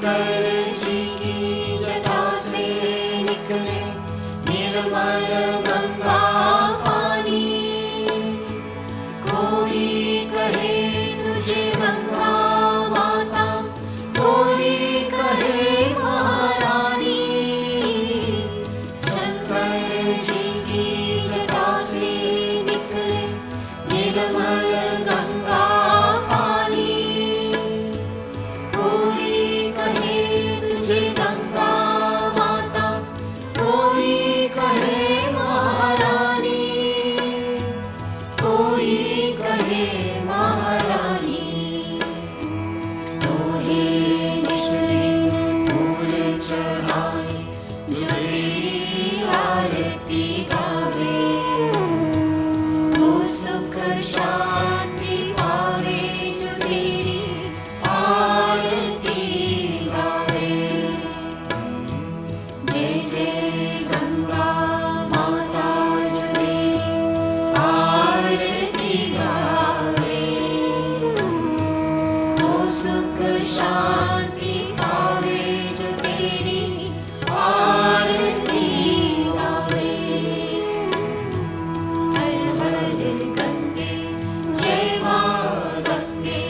जी की जटा से निकले निर्मल गंगा पानी। कोई कहे तुझे गंगा माता, कोई कहे महारानी। शंकर जी की जटा से निकले निर्मल गंगा पानी। कोई कहे तुझे गंगा माता, कोई कहे महारानी, कोई कहे महारानी। तोहे निश्चय फूल चढ़ाए जो तेरी आरती गावे, वो सुख शांति पावे जो तेरी आरती गावे। जय जय गंगा माता जो तेरी आरती गावे, वो सुख शांति पावे जो तेरी आरती गावे। हर हर गंगे जय माँ गंगे,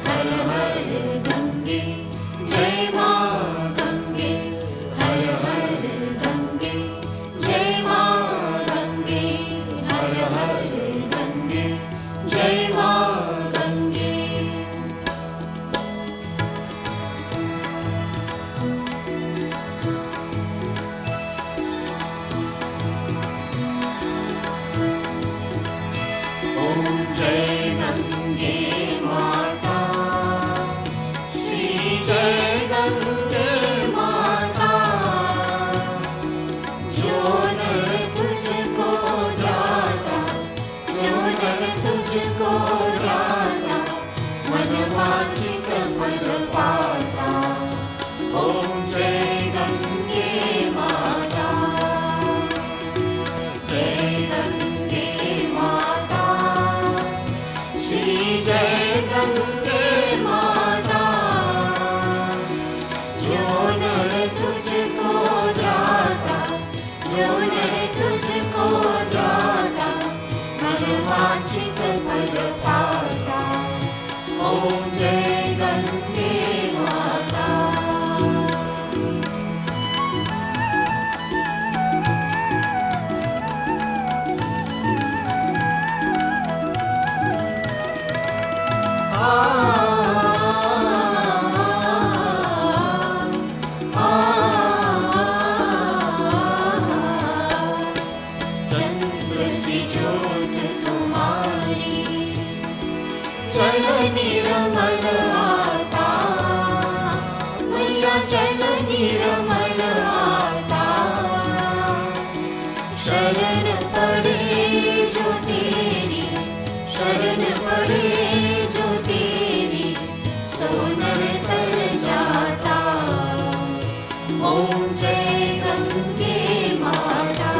हर हर गंगे जय माँ गंगे, हर हर गंगे जय माँ गंगे, हर हर गंगे जय माँ गंगे। ओम जय गंगे माता, श्री जय गंगे माता। जो नर तुझको ध्याता, जो नर तुझको ध्याता, मन वांछित फल पाता। ओम जय गंगे माता, जय गंगे माता, श्री जय गंगे माता। जो नर तुझको ध्याता, जो नर तुझको ध्याता, मन वांछित फल पाता। ओम जय गंगे माता। चंद्र सी ज्योत तुम्हारी, जल निर्मल आता। मैया जल निर्मल आता। शरण पड़े जो तेरी, शरण पड़े जो तेरी, सोनर तर जाता। ओम जय गंगे माता।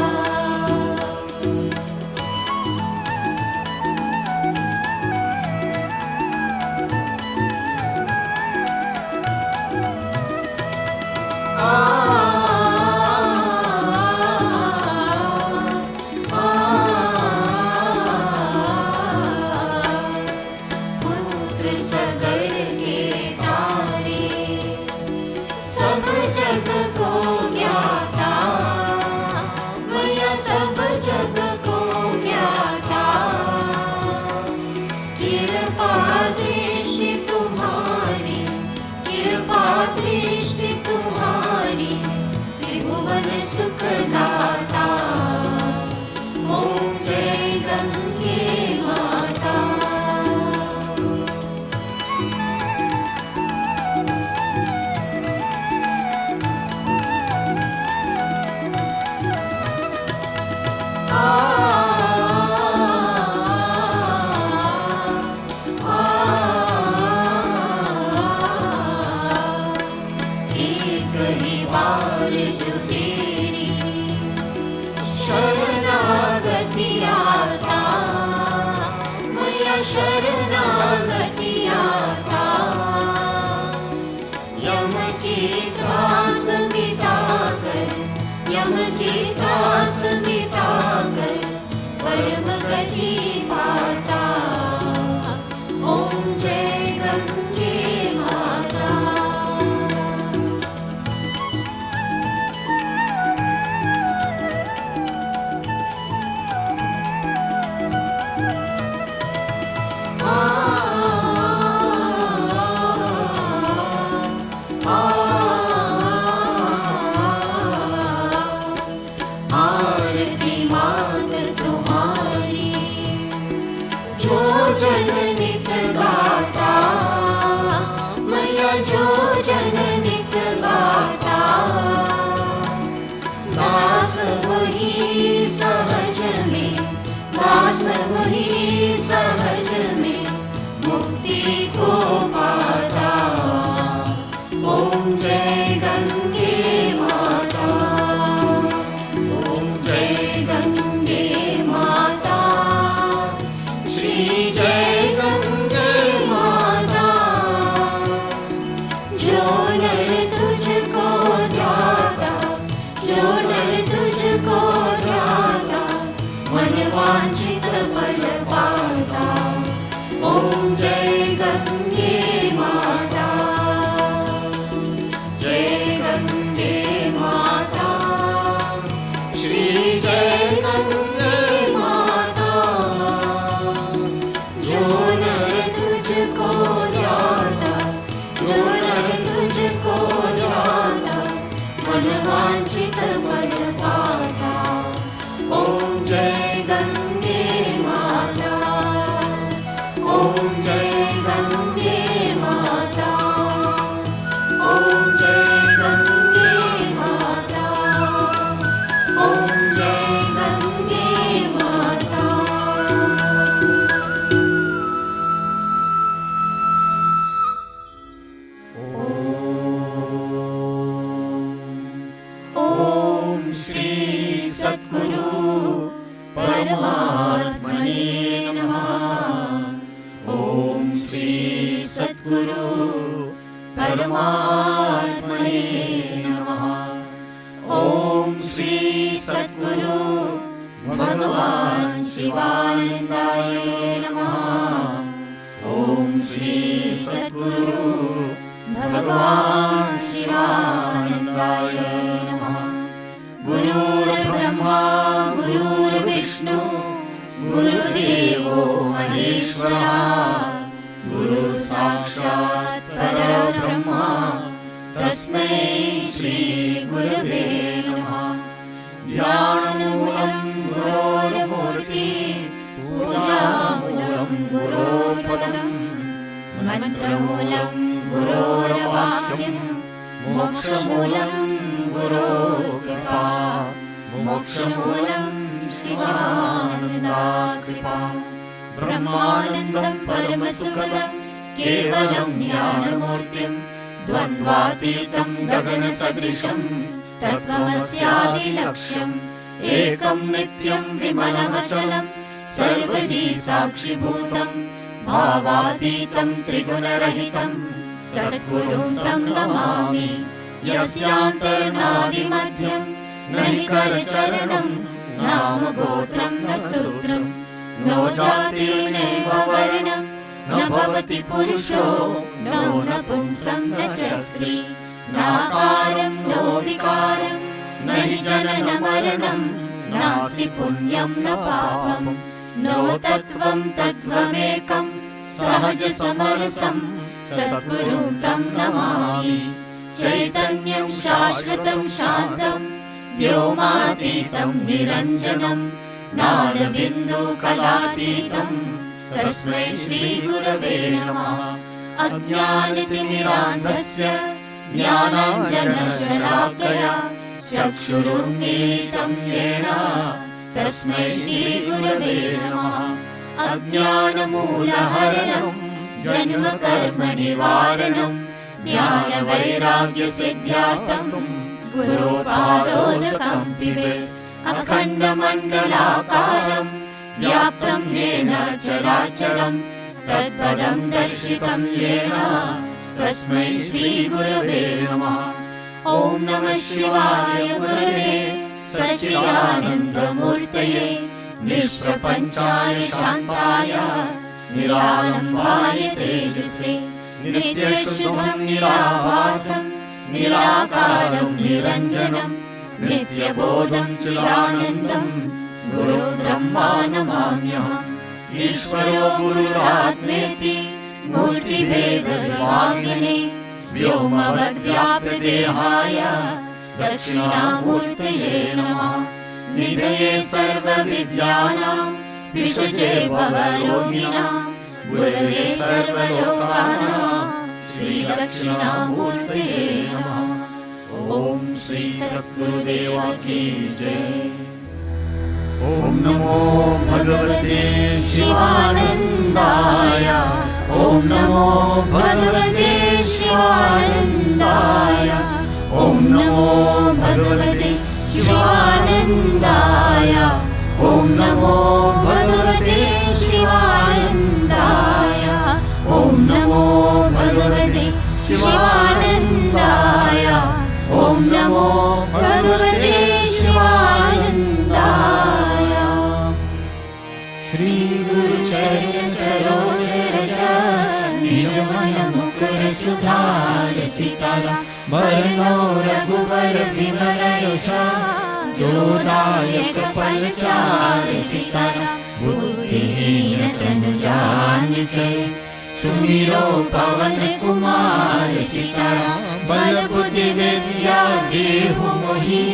पुत्र सगर के तारे, सब जग को ज्ञाता। मैया सब जग को ज्ञाता। कृपा दृष्टि तुम्हारी, कृपा दृष्टि तुम्हारी, त्रिभुवन सुख दाता। ओम जय गंगे माता। एक ही बार जो तेरी शरणागति आता, मैया शरणागति आता। यम की जो जननिक गाता, दास वही सहज में, दास वही सहज में मुक्ति को पाता। ओम जय गंगे माता, ओम जय गंगे माता, श्री जय गंगे माता। जो नर तुझको ध्याता, जो नर तुझको ध्याता, मन वांछित फल पाता। ओम जय गंगे माता, जय गंगे माता, श्री जय गंगे माता। जो नर तुझको ध्याता, जो नर तुझको ध्याता, मन वांछित फल पाता। ओम जय गंगे माता, ओम जय गंगे माता, ओम जय गंगे माता, ओम जय गंगे माता। ओम श्री सद्गुरु परमात्मने नमः। ओम श्री सद्गुरु परमात्मने नमः। ओम श्री सद्गुरु भगवान शिवानंदाय नमः। ओम श्री सद्गुरु भगवान शिवानंदाय नमः। गुरुर्ब्रह्मा गुरुर्विष्णु गुरुदेवो महेश्वरः। गुरु साक्षात् परब्रह्म तस्मै श्री गुरवे नमः। ज्ञानमूलं गुरोर्मूर्ति, पूजामूलं गुरोर्पदम्, मंत्रमूलं गुरोर्वाक्यम्, मोक्षमूलं गुरोर्कृपा। मोक्षमूलं शिवानन्दाकृपा। ब्रह्मानन्दं परमसुखदं केवलं ज्ञानमूर्तिं, द्वन्द्वातीतं गगनसदृशं तत्त्वमस्यादिलक्ष्यम्। एकं नित्यं विमलमचलं सर्वदी साक्षिभूतं, भावातीतं त्रिगुणरहितं सद्गुरुं तं नमामि। यस्यान्तर्नादिमध्यं न हि करचरणं, नाम गोत्रं न सूत्रं, नो जातिर्नैव वर्णं, न भवति पुरुषो नो नपुंसं न च स्त्री। नाकारं नो विकारं, न हि जननमरणं, नास्ति पुण्यं न पापं, नो तत्त्वं तत्त्वमेकं, सहजसमरसं सद्गुरुं तं नमामि। चैतन्यं शाश्वतं शान्तं व्योमातीतं निरञ्जनं, ज्ञानबिन्दुकलातीतं तस्मै श्रीगुरवे नमः। अज्ञानतिमिरान्धस्य ज्ञानाञ्जनशलाकया चक्षुरुन्मीलितं येन तस्मै श्रीगुरवे नमः। अज्ञानमूलहरणं जन्मकर्मनिवारणं, ज्ञानवैराग्यसिद्ध्यार्थं गुरोपादोदकं पिबेत्। अखण्डमण्डलाकारं व्याप्तं येन चराचरं, तत्पदं दर्शितं येन तस्मै श्रीगुरवे नमः। ॐ नमः शिवाय गुरवे सच्चिदानन्दमूर्तये, निष्प्रपञ्चाय शान्ताय निरालम्बाय तेजसे, नित्यशुद्धं निराभासं निराकारं निरञ्जनं, नित्यबोधं चिदानन्दं गुरुब्रह्मा नमाम्यहम्। ईश्वरो गुरुरात्मेति मूर्तिभेदविभागिने, व्योमवद्व्याप्तदेहाय दक्षिणामूर्तये नमः। निधये सर्वविद्यानां विषजे भवरोगिणां, गुरवे सर्वलोकानां श्रीदत्तात्रेयाय दक्षिणामूर्ते नमः। ओम श्री सद्गुरुदेव की जय। ओम नमो भगवते शिवानंदाय। ओम नमो भगवते शिवानंदाय। ओम नमो भगवते शिवानंदाय। ओम नमो भगवते शिवानंदाय। ओम नमो भगवते शिवानंदाय। ओम नमो भगवते शिवानंदाय। श्री गुरु चरण सरोज रज निज मन मुकुर सुधार सीताराम। बरनो रघुबर विमल यश जो दायक फलचार सीताराम। बुद्धिहीन तनु जानिके सुमिरो पवन कुमार सीताराम। बल बुद्धि विद्या देहु मोहि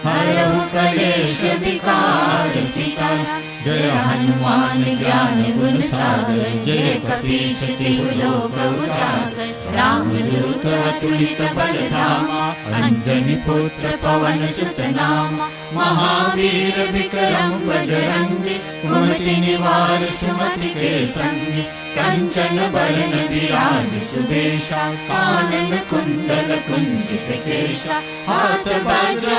हरहु कलेश विकार सीताराम। जय हनुमान ज्ञान गुण सागर जय कपीश तिहु लोक उजागर। रामदूत अतुलित बल धामा अंजनी पुत्र पवन सुत नामा। महावीर विक्रम बजरंगी कुमति निवार सुमति के संगी। कंचन बरन विराज सुबेशा कानन कुंडल कुंजित केशा। हाथ वज्र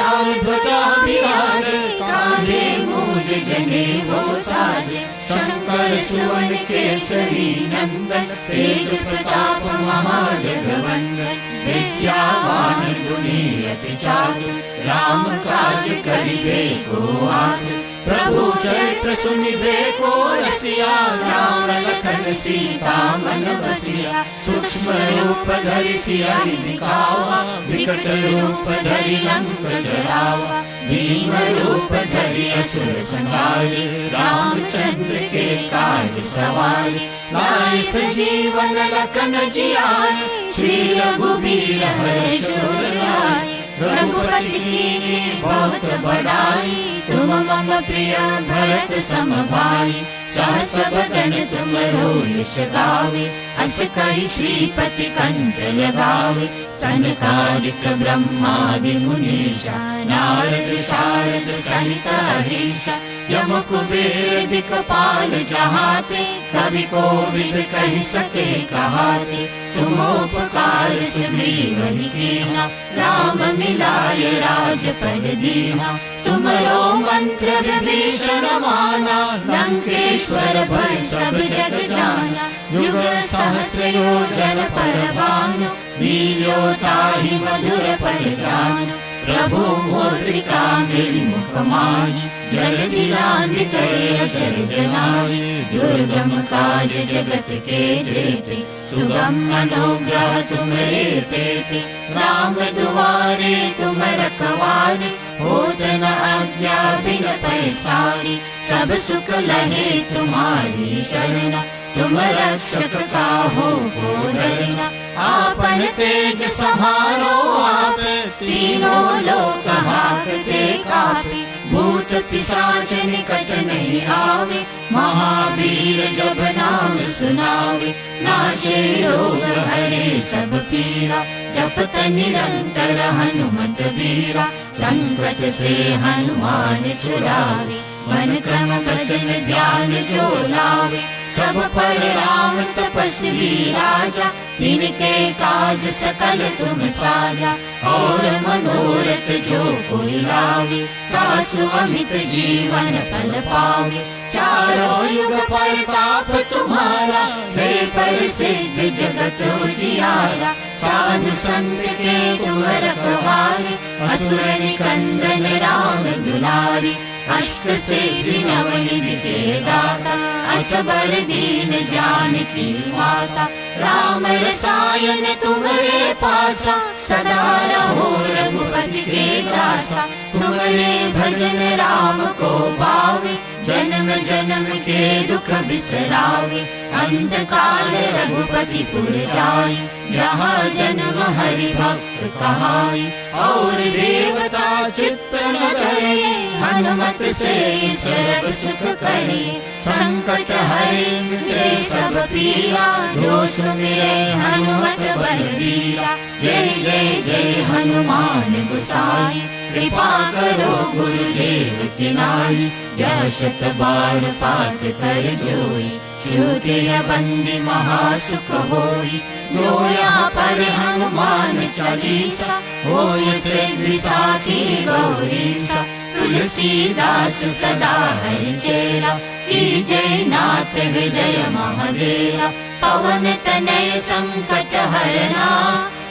ध्वजा विराजे कांधे मूज जनेऊ साजे। शंकर सुवन केसरी नंदन तेज प्रताप महाजगवंदन। विद्यावान गुणी अति चातुर राम काज करिबे को आतुर। प्रभु चरित्र सुनिबे को रसिया राम लखन सीता मन बसिया। सूक्ष्म रूप धरि सियाहि दिखावा विकट रूप धरि लंक जरावा। भीम रूप धरि असुर संहारे रामचंद्र के काज सवारे। लाए सजीवन लखन जियाए श्री रघुबीर हर्ष उर लाए। रघुपति कीन्ही बहुत बड़ाई तुम मम प्रिय भरत सम भाई। सहस बदन तुमरो यश गावे अस कहि श्रीपति कंठ लगावे। सनकादिक ब्रह्मादि मुनीषा नारद शारद सहित अहीशा। यम कुबेर दिक्पाल जहाते कवि कोविद कहि सके कहाते। तुम उपकार सुग्रीव ही कीन्हा राम मिलाए राजपद दीन्हा। तुमरो मंत्र विभीषण माना लंकेश्वर भय सब जग जाना। युग सहस्र योजन पर भानु लील्यो ताहि मधुर फल जानु। प्रभु मुद्रिका मेरी मुख माही जल्दी लांघ गए अचर जनाई। दुर्गम काज जगत के जेते सुगम अनुग्रह तुम्हारे तेते। राम दुआरे तुम रखवारे होत न आज्ञा बिन पैसारी। सब सुख लहे तुम्हारी शरणा तुम रक्षक काहू को डरना। आपन तेज सहारो आप तीनों लोक हाकते कापे। भूत पिशाच निकट नहीं आवे महावीर जब नाम सुनावे। नाशे रोग हरे सब पीरा जपत निरंतर हनुमत बीरा। संकट से हनुमान छुड़ावे मन क्रम वचन ध्यान जो लावे। सब पर राम तपस्वी राजा तिनके काज सकल तुम साजा। और मनोरथ जो कोई लावे तासु अमित जीवन फल पावे। चारों युग परताप तुम्हारा हे प्रसिद्ध जगत उजियारा। साधु संत के तुम रखवारे असुर निकंदन राम दुलारे। अष्ट सिद्धि नवनिधि के दाता असबर दीन जानकी माता। राम रसायन तुम्हारे पासा सदा रहो रघुपति के दासा। तुम्हारे भजन राम को पावे जन्म जन्म के दुख बिसरावे। अंत काल रघुपति पुर जाई जहाँ जन्म हरि भक्त कहाई, और देवता चित्त न धरे, हनुमत से सर्व सुख करे। संकट हरे मिटे सब पीरा, जो सुमिरे हनुमत बलबीरा। जय जय जय हनुमान गोसाई, कृपा करो गुरुदेव की नाई। यह शत बार पाठ कर जोई, श्रुतिय बंदी महासुख होई। जो यहाँ पर हनुमान चालीसा, होय सिद्धि साखी गौरीसा। तुलसीदास सदा हरि चेरा, की जय नाथ हृदय महादेवा। पवन तनय संकट हरना,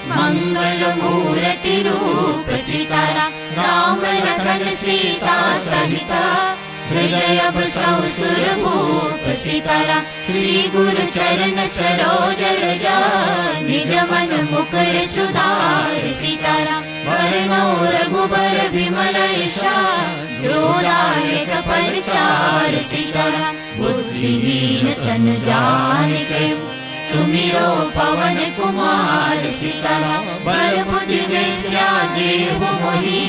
मंगल मूर्ति रूप सितारा। राम लखन सीता सहिता, हृदय बसौ सुरभूप सितारा। श्री गुरु चरण सरोज रजा, निज मन मुकुर सुधार सितारा। वरनौ रघुबर विमल यशा, जो दायक परिचार सितारा। बुद्धिहीन तन जानिके, सुमिरो पवन कुमार सितारा। बल बुद्धि विद्या देहु मोहि,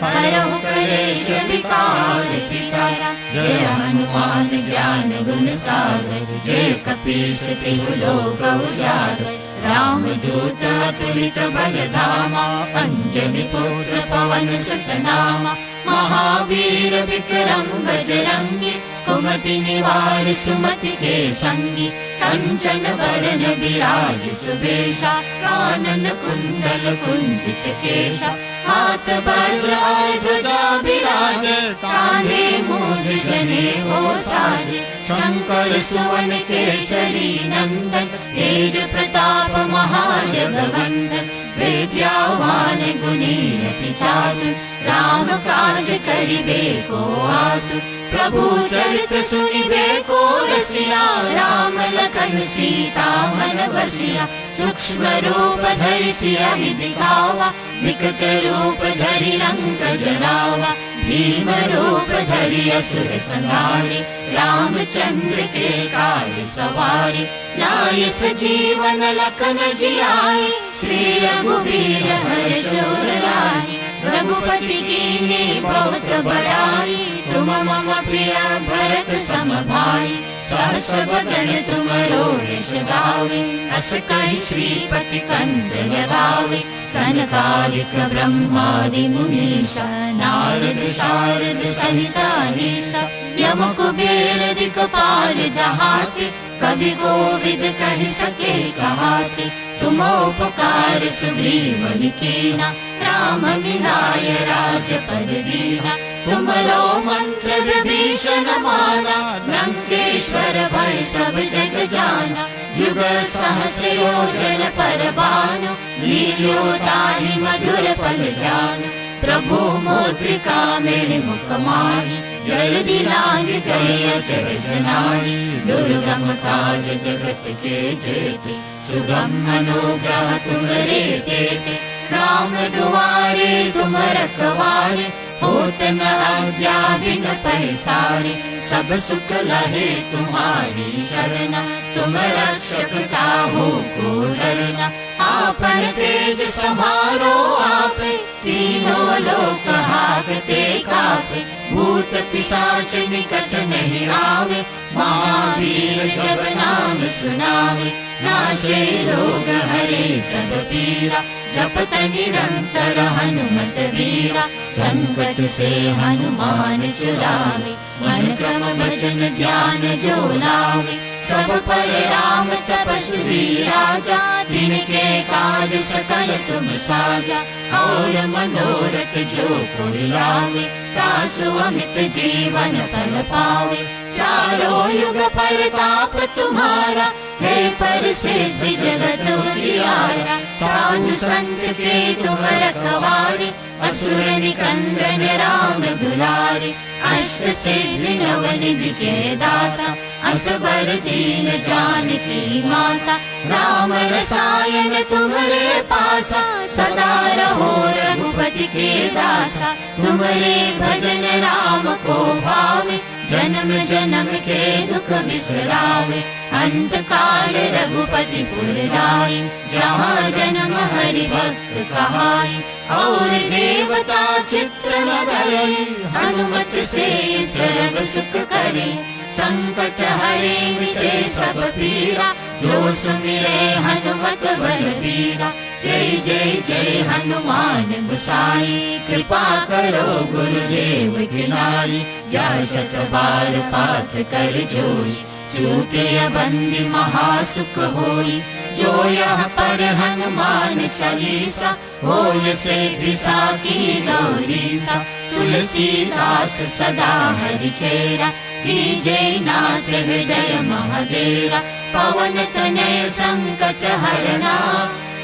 हरहु कलेश विकार सितारा। जय हनुमान ज्ञान गुण सागर, जय कपीश तिहु लोक उजागर। राम दूत अतुलित बल धामा, अंजनी पुत्र पवन सुत नामा। महावीर विक्रम बजरंगी, कुमति निवार सुमति के संगी। कंचन बरन विराज सुबेशा, कानन कुंडल कुंजित केशा। हाथ वज्र ध्वजा विराजे, कांधे मूंज जनेऊ साजे। शंकर सुवन केसरी नंदन, तेज प्रताप महाजगवंदन। विद्यावान गुणी अति चातुर, राम काज करिबे को आतुर। प्रभु चरित्र सुनिबे को रसिया, राम लखन सीता मन बसिया। सूक्ष्म रूप धरि सियहि दिखावा, विकट रूप धरि लंक जलावा। भीम रूप धरि असुर संहारे, रामचंद्र के काज सवारे। लाए सजीवन लखन जियाए, श्री रघुवीर हर्ष उर लाए। रघुपति कीन्ही बहुत बड़ाई, तुम मम प्रिय भरत सम भाई। सहस बदन तुमरो यश गावे, अस कहि श्रीपति कंठ लगावे। सनकादिक ब्रह्मादि मुनीषा, नारद शारद सहित अहीसा। यम कुबेर दिक्पाल जहाते, कवि कोविद कहि सके कहाते। तुम उपकार सुग्रीव कीना, राम मिलाय राजपद दीना। तुमरो मंत्र विभीषण माना, लंकेश्वर भय सब जग जाना। युग सहस्र योजन पर भानु, लील्यो ताहि मधुर फल जानु। प्रभु मुद्रिका मेरे मुख माहि, जल्दी लांग गए अचर जनाहि। दुर्गम काज जगत के जेते, सुगम अनुग्रह तुम्हारे तेते। राम दुआरे तुम रखवारे, होत न आज्ञा बिन पैसारे। सब सुख लहे तुम्हारी शरणा, तुम रक्षक काहू को डरना। आपन तेज समारो आपे, तीनों लोक हाकते कापे। भूत पिशाच निकट नहीं आवे, महावीर जब नाम सुनावे। नाशे रोग हरे सब पीरा, जपत निरंतर हनुमत वीरा। संकट से हनुमान छुड़ावे, मन क्रम वचन ध्यान जो लावे। सब पर राम तपस्वी राजा, तिनके काज सकल तुम साजा। और मनोरथ जो कोई लावे, तासु अमित जीवन फल पावे। चारों युग परताप तुम्हारा, है प्रसिद्ध जगत उजियारा। साधु संत के तुम रखवारे, असुर निकंदन राम दुलारे। अष्ट सिद्धि नव निधि के दाता, असबर दीन जानकी माता। राम रसायन तुम्हारे पासा, सदा रहो रघुपति के दासा। तुम्हारे भजन राम को भावे, जन्म जन्म के दुख बिसरावे। अंत काल रघुपति पुर जाई, जहाँ जन्म हरि भक्त कहाई, और देवता चित्त न धरे, हनुमत से सर्व सुख करे। संकट हरे मिटे सब पीरा, जो सुमिरे हनुमत बलबीरा। जय जय जय हनुमान गोसाई, कृपा करो गुरुदेव की नाई। या शत बार पाठ कर जोई, छूटे बंदी महासुख होई। जो यह पर हनुमान चालीसा, होय सिद्धि साकी गौरीसा। तुलसीदास सदा हरि चेरा, कीजे नाथ हृदय महादेरा। पवन तनय संकट हरना,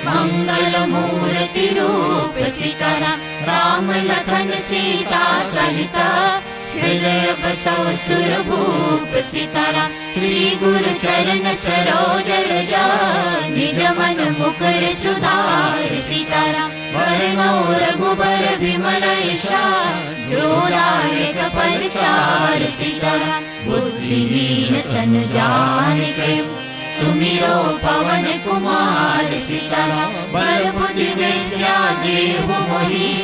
मंगल मूर्ति रूप सिकरा। राम लखन सीता सहिता, हृदय बसव सुर भूप सितारा। श्री गुरु चरण सरोज रजा, निज मन मुकुर सुधार सितारा। वरनौ रघुबर विमल यशा, जोदायक परिचार सितारा। बुद्धिहीन तन जानिके, सुमिरो पवन कुमार सितारा। बल बुद्धि विद्या देहु मोहि,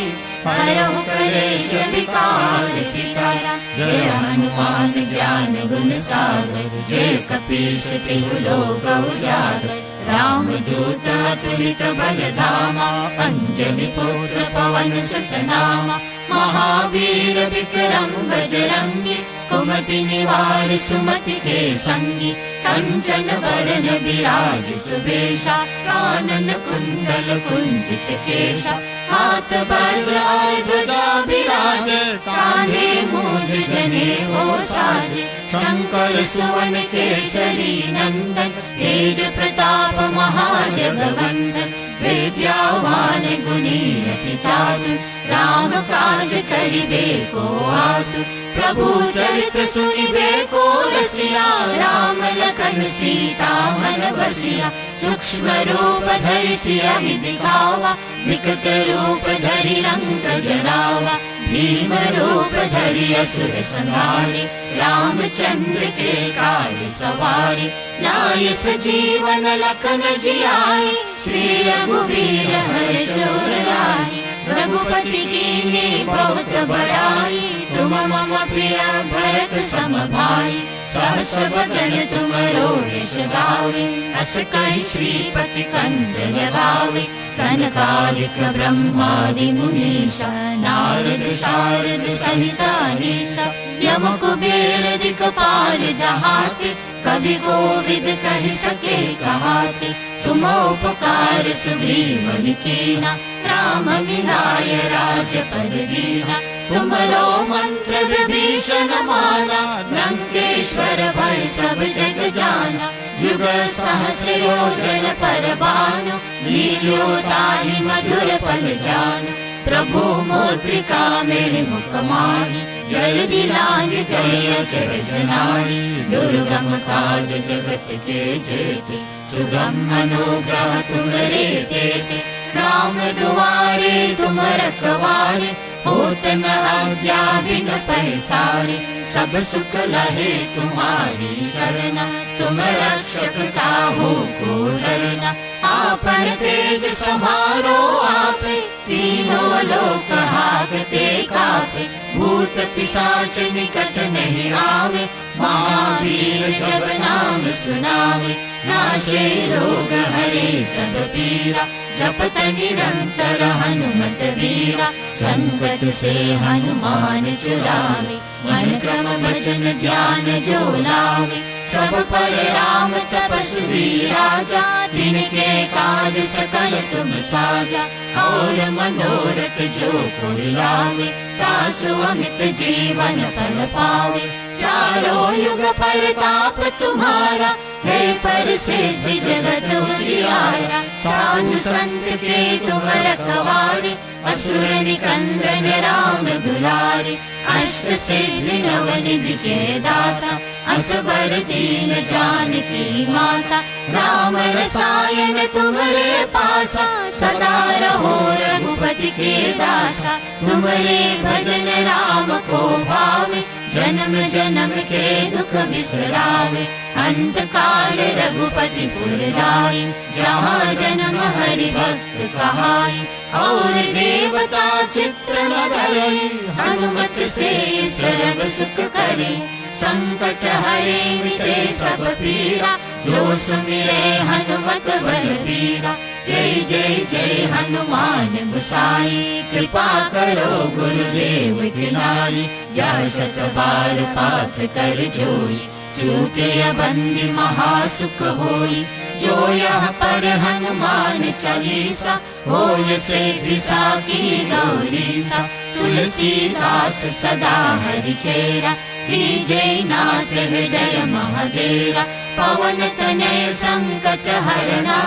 हरहु कलेश विकार सितारा। जय हनुमान ज्ञान गुण सागर, जय कपीश तिहु लोक उजागर। राम दूत अतुलित बल धामा, अंजनी पुत्र पवन सुत नामा। महावीर विक्रम बजरंगी, कुमति निवार सुमति के संगी। कंचन बरन विराज सुबेशा, कानन कुंडल कुंजित केशा। हाथ वज्र ध्वजा विराजे, कांधे मूंज जनेऊ साजे। शंकर सुवन केसरी नंदन, तेज प्रताप महाजगवंदन। विद्यावान गुणी अति चातुर, राम काज करिबे को आतुर। प्रभु चरित्र सुनिबे को रसिया, राम लखन सीता मन बसिया। सूक्ष्म रूप धरि सियहि दिखावा, विकट रूप धरि लंक जलावा। भीम रूप धरि असुर संहारे, रामचंद्र के काज सवारे। लाए सजीवन लखन जियाए, श्री रघुवीर हर्ष उर लाए। रघुपति कीन्ही बहुत बड़ाई, तुम मम प्रिय भरत सम भाई। सहस बदन तुमरो यश गावे, अस कहि श्रीपति कंठ लगावे। सनकादिक ब्रह्मादि मुनीषा, नारद शारद सहित अहीशा। यम कुबेर दिक्पाल जहाते, कवि कोविद कहि सके कहाते। तुम उपकार सुग्रीव कीना, राम मिलाय राजपद दीना। तुमरो मंत्र विभीषण माना, लंकेश्वर भय सब जग जाना। युग सहस्र योजन पर भानु, लील्यो ताहि मधुर फल जानु। प्रभु मुद्रिका मेरे मुख माही, जल्दी लांग गए अचरज नाहि। दुर्गम काज जगत के जेते, सुगम अनुग्रह तुम्हारे तेते। राम दुआरे तुम रखवारे, होत न आज्ञा बिन पैसारे। सब सुख लहे तुम्हारी शरण, तुम रक्षक काहू को डरना। आपन तेज समारो आपे, तीनों लोक हाकते कापे। भूत पिशाच निकट नहीं आवे, महावीर जब नाम सुनावे। नाशे रोग हरे सब पीरा, जपत निरंतर हनुमत वीरा। संकट से हनुमान छुड़ावे, मन क्रम वचन ध्यान जो लावे। सब पर राम तपस्वी राजा, तिनके काज सकल तुम साजा। और मनोरथ जो कोई लावे, तासु अमित जीवन फल पावे। चारों युग परताप तुम्हारा, है प्रसिद्ध जगत उजियारा। साधु संत के तुम रखवारे, असुर निकंदन राम दुलारे। अष्ट सिद्धि नवनिधि के दाता, असबर दीन जानकी माता। राम रसायन तुम्हारे पासा, सदा रहो रघुपति रघुपति के दासा, तुम्हारे भजन राम को भावे, जन्म जन्म के दुख बिसरावे। अंत काल रघुपति पुर जाई, जहाँ जन्म हरि भक्त कहाई। और देवता चित्त न धरे, हनुमत से सर्व सुख करे। संकट हरे मिटे सब पीरा, जो सुमिरे हनुमत बलबीरा। जय जय जय हनुमान गोसाई, कृपा करो गुरुदेव की नाई। यह शत बार पाठ कर जोई, चूके बंदी महासुख होई। जो यह पर हनुमान चालीसा, होय सिद्धि साकी गौरीसा। तुलसीदास सदा हरि चेरा, जय नाथ हृदय महादेरा। पवन तनय संकट हरना,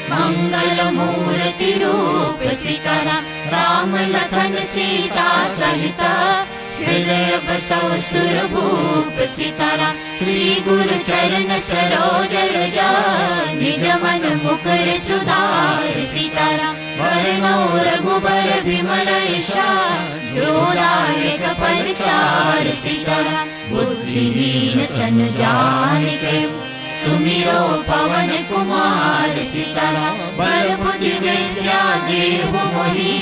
मंगल मूर्ति रूप सिकरा। राम लखन सीता सहिता, हृदय बसौ सुरभूप सितारा। श्री गुरु चरण सरोज रजा, निज मन मुकुर सुधार सितारा। वरनौ रघुबर विमल यशा, जोदायक परिचार सितारा। बुद्धिहीन तन जानिके, सुमिरो पवन कुमार सितारा। बल बुद्धि विद्या देहु मोहि,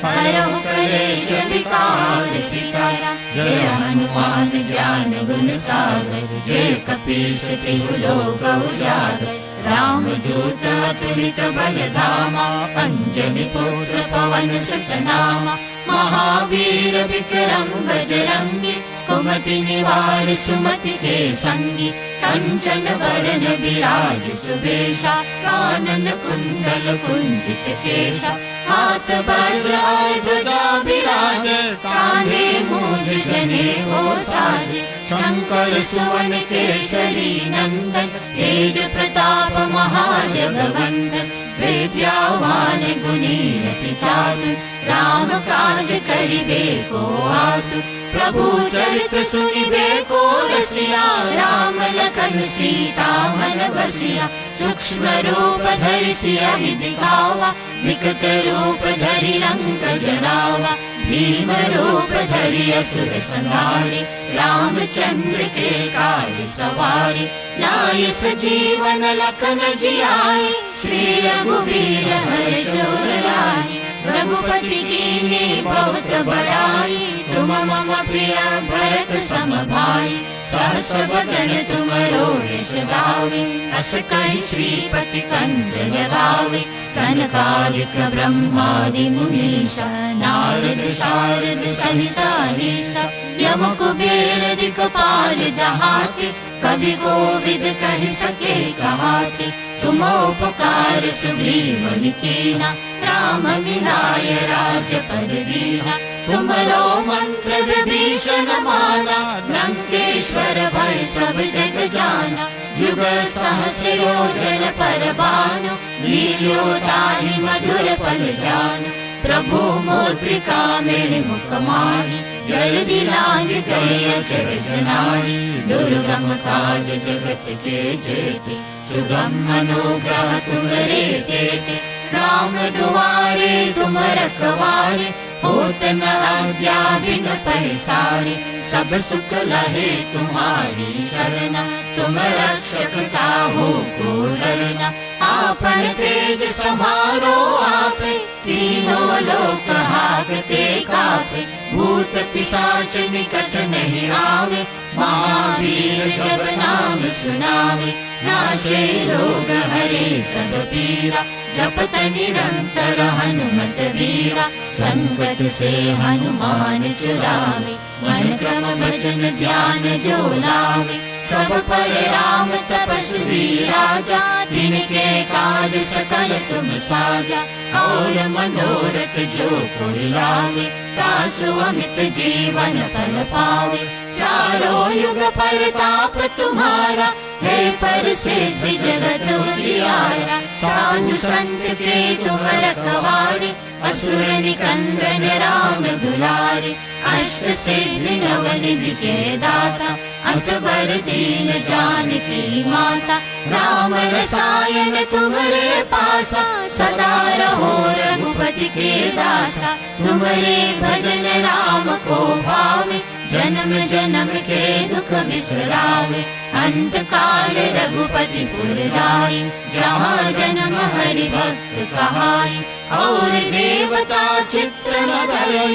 हरहु कलेश विकार सितारा। जय हनुमान ज्ञान गुण सागर, जय कपीश तिहु लोक उजागर। राम दूत अतुलित बल धामा, अंजनी पुत्र पवन सुत नामा। महावीर विक्रम बजरंगी, कुमति निवार सुमति के संगी। कंचन बरन विराज सुबेशा, कानन कुंडल कुंजित केशा। हाथ वज्र ध्वजा विराज, कांधे मूंज जनेऊ साज। शंकर सुवन केसरी नंदन, तेज प्रताप महाजगवंदन। विद्यावान गुणी अति चातुर, राम काज करिबे को आतुर। प्रभु चरित्र सुनिबे को रसिया, राम लखन सीता मन बसिया। सूक्ष्म रूप धरि सियहि दिखावा, विकट रूप धरि लंक जलावा। भीम रूप धरि असुर संहारे, रामचंद्र के काज सवारे। लाय सजीवन लखन जियाए, श्री रघुवीर हर्ष उर लाए। रघुपति कीन्ही बहुत बड़ाई, तुम मम प्रिय भरत सम भाई। सहस बदन तुमरो यश गावे, अस कहि श्रीपति कंठ लगावे। सनकादिक ब्रह्मादि मुनीषा, नारद शारद सहित अहीसा। यम कुबेर दिक्पाल जहाते, कवि कोविद कहि सके कहाते। तुम उपकार सुग्रीव ही कीना, राम मिलाय राजपद दीना। तुमरो मंत्र विभीषण माना, लंकेश्वर भय सब जग जाना। युग सहस्र योजन पर भानु, लील्यो ताहि मधुर फल जानु। प्रभु मुद्रिका मेरे मुख माहि, जल्दी लांग गए अचरज नाहि। दुर्गम काज जगत के जेते, सुगम अनुग्रह तुम्हारे तेते। राम दुआरे तुम रखवारे, होत न आज्ञा बिन पैसारे। सब सुख लहे तुम्हारी शरणा, तुम रक्षक काहू को डरना। आपन तेज समारो आपे, तीनों लोक हाकते कापे। भूत पिशाच निकट नहीं आवे, महावीर जब नाम सुनावे। नाशे रोग हरे सब पीरा, जपत निरंतर हनुमत वीरा। संकट से हनुमान छुड़ावे, मन क्रम वचन ध्यान जो लावे। सब पर राम तपस्वी राजा, तिनके काज सकल तुम साजा। और मनोरथ जो कोई लावे, तासु अमित जीवन फल पावे। चारों युग परताप तुम्हारा, है प्रसिद्ध जगत उजियारा। साधु संत के तुम रखवारे, असुर निकंदन राम दुलारे। अष्ट सिद्धि नवनिधि के दाता, असबर दीन जानकी माता। राम रसायन तुम्हारे पासा, सदा रहो रघुपति रघुपति के दासा, तुम्हारे भजन राम को भावे, जन्म जन्म के दुख बिसरावे। अंत काल रघुपति पुर जाई, जहाँ जन्म हरि भक्त कहाई। और देवता चित्त न धरे,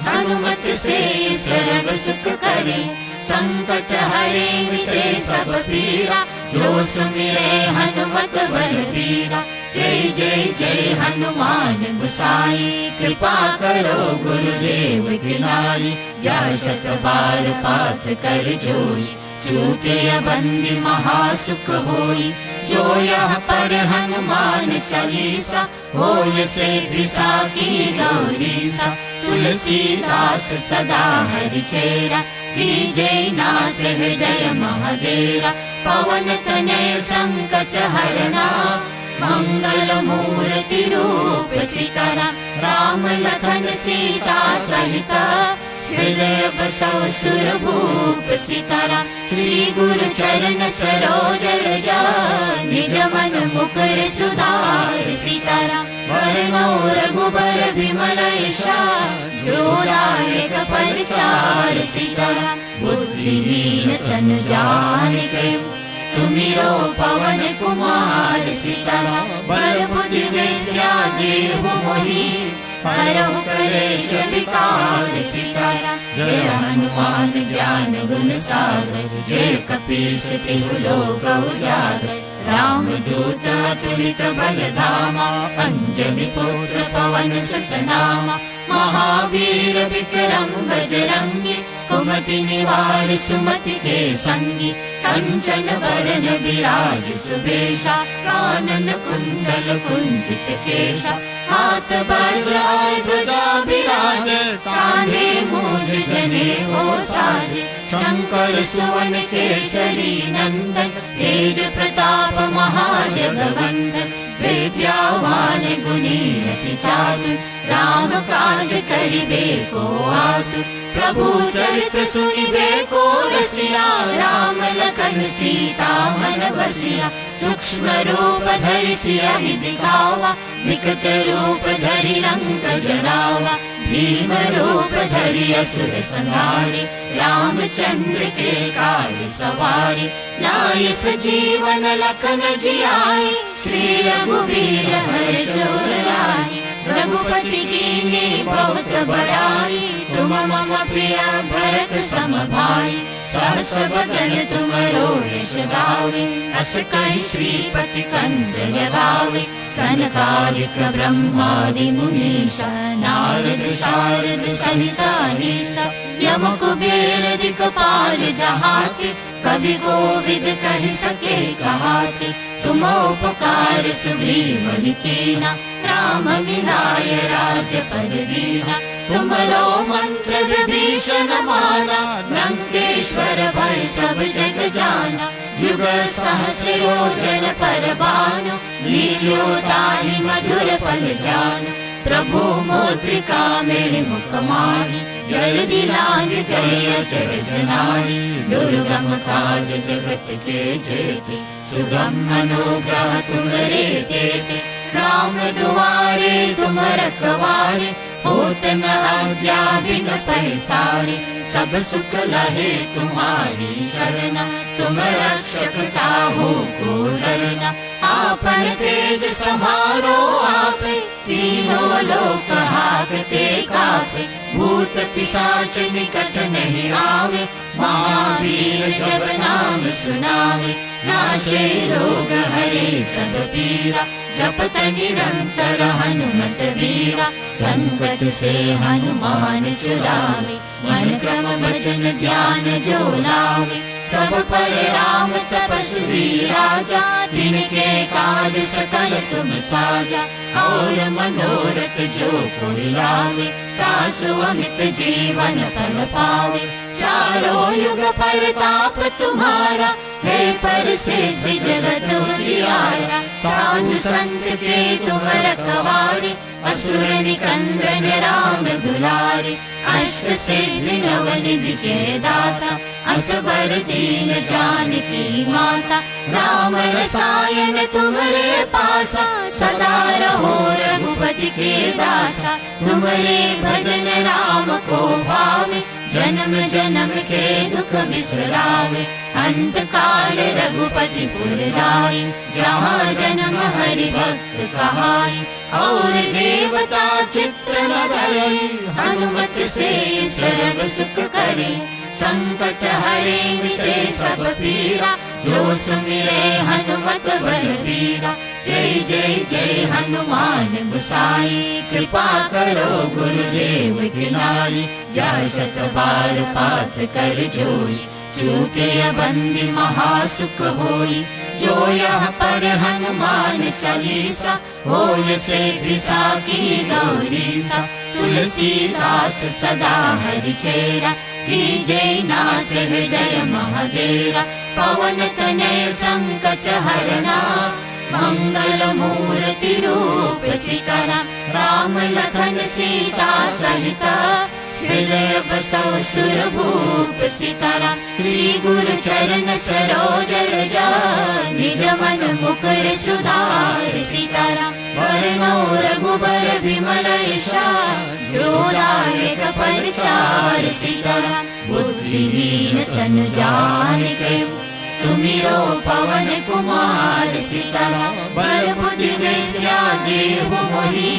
हनुमत से सर्व सुख करे। संकट हरे मिटे सब पीरा, जो सुमिरे हनुमत बलबीरा। जय जय जय हनुमान गोसाई, कृपा करो गुरुदेव की नाई। या शत बार पाठ कर जोई, छूटे बंदी महासुख होई। जो यह पढ़ हनुमान चालीसा, होय सिद्धि साकी गौरीसा। तुलसीदास सदा हरि चेरा, कीजय नाथ हृदय महादेरा। पवन तनय संकट हरना, मंगल मूर्ति रूप सीतारा। राम लखन सीता सहिता, हृदय बसौ सुरभूप सीतारा। श्री गुरु चरण सरोज रजा, निज मन मुकुर सुधार सीतारा। वरनौ रघुबर विमल यशा, जोरायक परिचार सीतारा। बुद्धिहीन तनु जानिके, सुमिरो पवन कुमार सीतारा। बल बुद्धि विद्या देहु मोहि, हरहु कलेश विकार सीतारा। जय हनुमान ज्ञान गुण सागर, जय कपीश तिहु लोक उजागर। राम दूत अतुलित बल धामा, अंजनी पुत्र पवन सुत नामा। महावीर विक्रम बजरंगी, कुमति निवार सुमति के संगी। कंचन बरन विराज सुबेशा, कानन कुंडल कुंजित केशा। हाथ बजाय ध्वजा विराजे, कांधे मूंज जनेऊ साजे। शंकर सुवन केसरी नंदन, तेज प्रताप महाजगवंदन। विद्यावान गुणी अति चातुर, राम काज करिबे को आतुर। प्रभु चरित्र सुनिबे को रसिया, राम लखन सीता मन बसिया। सूक्ष्म रूप धरि सियहि दिखावा, विकट रूप धरि लंक जलावा। भीम रूप धरि असुर संहारे, रामचंद्र के काज सवारे। लाए सजीवन लखन जियाए, श्री रघुवीर हर्ष उर लाए। रघुपति कीन्ही बहुत बड़ाई, तुम मम प्रिय भरत सम भाई। सहस बदन तुमरो यश गावे, अस कहि श्रीपति कंठ लगावे। सनकादिक ब्रह्मादि मुनीषा, नारद शारद सहित अहीसा। यम कुबेर दिक्पाल जहाते, कवि कोविद कहि सके कहाते। तुम उपकार सुग्रीव ही कीना, राम मिलाय राजपद दीना। तुमरो मंत्र विभीषण माना, लंकेश्वर भय सब जग जाना। युग सहस्र योजन पर भानु, लील्यो ताहि मधुर फल जानु। प्रभु मुद्रिका मेरे मुख माहि, जल्दी लांग गए अचरज नाहि। दुर्गम काज जगत के जेते, सुगम अनुग्रह तुम्हारे तेते। राम दुआरे तुम रखवारे, होत न आज्ञा बिन पैसारे। सब सुख लहे तुम्हारी शरणा, तुम रक्षक काहू को डरना। आपन तेज समारो आपे, तीनों लोक हाकते कापे। भूत पिशाच निकट नहीं आवे, महावीर जब नाम सुनावे। नाशे रोग हरे सब पीरा, जपत निरंतर हनुमत वीरा। संकट से हनुमान छुड़ावे, मन क्रम वचन ध्यान जो लावे। सब पर राम तपस्वी राजा, तिनके काज सकल तुम साजा। और मनोरथ जो कोई लावे, तासु अमित जीवन फल पावे। चारों युग परताप तुम्हारा, है प्रसिद्ध जगत उजियारा। साधु संत के तुम रखवारे, असुर निकंदन राम दुलारे। अष्ट सिद्धि नवनिधि के दाता, असबर दीन जानकी माता। राम रसायन तुम्हारे पासा, सदा रहो रघुपति के दासा तुम्हारे भजन राम को भावे जन्म जन्म के दुख बिसरावे अंत काल रघुपति पुर जाए जहाँ जन्म हरि भक्त कहाई और देवता चित्त न धरे हनुमत से सर्व सुख करे संकट हरे मिटे सब पीरा जो सुमिरे हनुमत बलबीरा जय जय जय हनुमान गोसाई कृपा करो गुरुदेव की नाई या शत बार पाठ कर जोई चूके बंदी महासुख होई जो यह पर हनुमान चालीसा होय से दिशा की गौरीसा तुलसीदास सदा हरि चेरा की जय नाथ हृदय महादेरा पवन तनय संकट हरना मंगल मूर्ति रूप सीताराम राम लखन सीता सहिता हृदय बसौ सुरभूप सीताराम श्री गुरु चरण सरोज रजा निज मन मुकुर सुधार सीताराम वरनौ रघुबर विमल यश जोदायक परिचार सीताराम बुद्धिहीन तनु जानिके सुमिरो पवन कुमार सीताराम बल बुद्धि विद्या देहु मोहि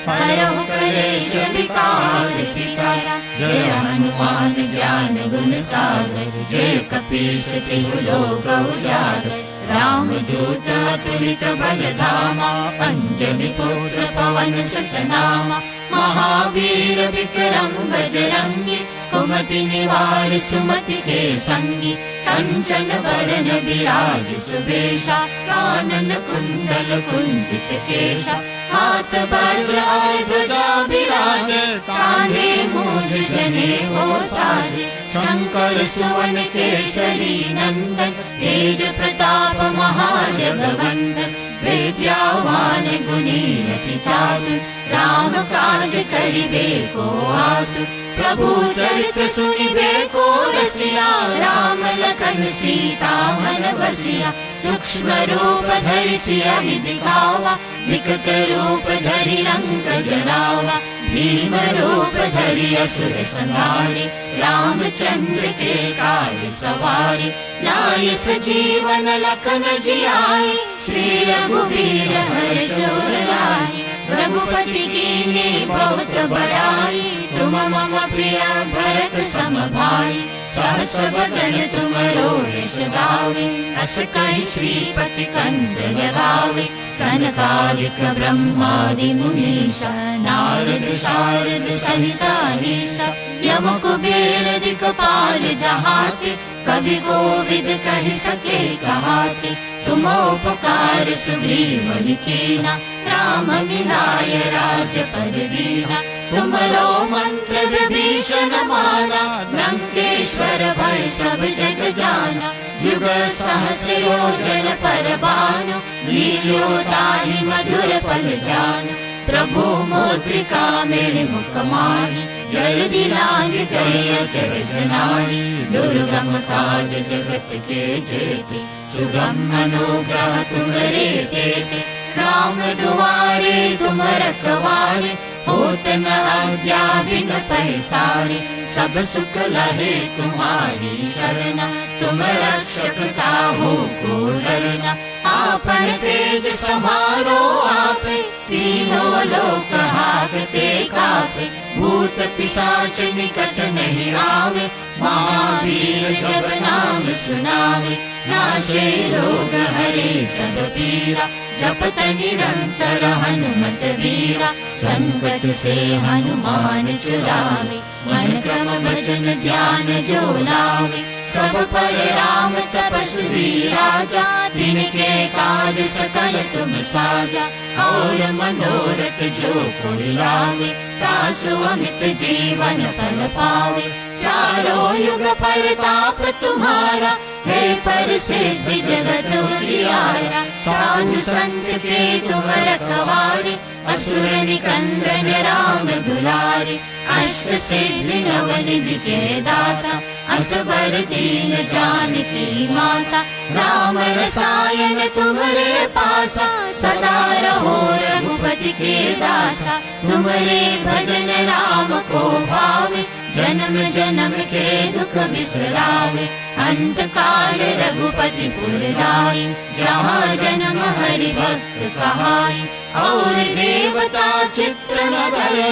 हरहु कलेश विकार सीताराम जय हनुमान ज्ञान गुण सागर जय कपीश तिहु लोक उजागर राम दूत अतुलित बल धामा अंजनी पुत्र पवन सुत नामा महावीर विक्रम बजरंगी कुमति निवार सुमति के संगी कंचन वरण विराज सुबेशा कानन कुंडल कुंजित केशा हाथ वज्र ध्वजा विराज कांधे मूंज जनेऊ साज शंकर सुवन केसरी नंदन तेज प्रताप महाजगवंदन विद्यावान गुणी अति चातुर राम काज करिबे को आतुर प्रभु चरित्र सुनिबे को रसिया राम लखन सीता मन बसिया सूक्ष्म रूप धरि सियहि दिखावा विकट रूप धरि लंक जलावा भीम रूप धरि असुर संहारे रामचंद्र के काज सवारे लाए सजीवन लखन जियाए श्री रघुवीर हर्ष उर लाए रघुपति कीन्ही बहुत बड़ाई तुम मम प्रिय भरत सम भाई सहस बदन तुमरो यश गावे अस कहि श्रीपति कंठ लगावे सनकादिक ब्रह्मादि मुनीषा नारद शारद सहित अहीशा यम कुबेर दिक्पाल जहाते कवि कोविद कहि सके कहाते तुम उपकार सुग्रीव ही कीना राम मिलाय राजपद दीना तुमरो मंत्र विभीषण माना लंकेश्वर भय सब जग जाना युग सहस्र योजन पर भानु लील्यो ताहि मधुर फल जानु प्रभु मुद्रिका मेरे मुख माही जल्दी लांग गए अचर जनानी दुर्गम काज जगत के जेते सुगम अनुग्रह तुम्हारे तेते राम दुआरे तुम रखवारे होत न आज्ञा बिन पैसारे सब सुख लहे तुम्हारी शरणा तुम रक्षक काहू को डरना आपन तेज समारो आपे तीनों लोक हाकते कापे भूत पिशाच निकट नहीं आवे महावीर जब नाम सुनावे नाशे रोग हरे सब पीरा जपत निरंतर हनुमत वीरा संकट से हनुमान छुड़ावे मन क्रम वचन ध्यान जो लावे सब पर राम तपस्वी राजा तिनके काज सकल तुम साजा और मनोरथ जो कोई लावे तासु अमित जीवन फल पावे चारों युग परताप तुम्हारा है प्रसिद्ध जगत उजियारा साधु संत के तुम रखवारे असुर निकंदन राम दुलारे अष्ट अष्ट सिद्धि नवनिधि के दाता असबर दीन जानकी माता राम रसायन तुम्हारे पासा सदा रहो रघुपति के दासा तुम्हारे भजन राम को भावे जन्म जन्म के दुख बिसरावे अंत काल रघुपति पुर जाई जहाँ जन्म हरि भक्त कहाई और देवता चित्त न धरे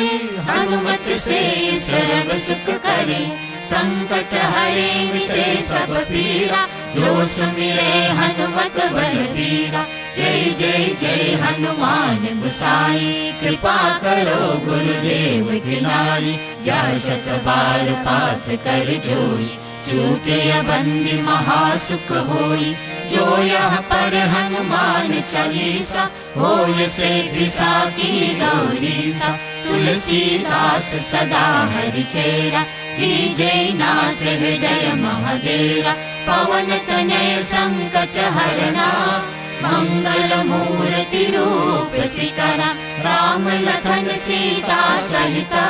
हनुमत से सर्व सुख करे संकट हरे मिटे सब पीरा जो सुमिरे हनुमत बलबीरा जय जय जय हनुमान गोसाई कृपा करो गुरुदेव की नाई या शत बार पाठ कर जोई चूके बंदी महासुख होई जो यह पर हनुमान चालीसा होय सिद्धि साकी गौरीसा तुलसीदास सदा हरि चेरा जय नाथ हृदय महादेरा पवन तनय संकट हरना मंगल मूर्ति रूप सिकरा राम लखन सीता सहिता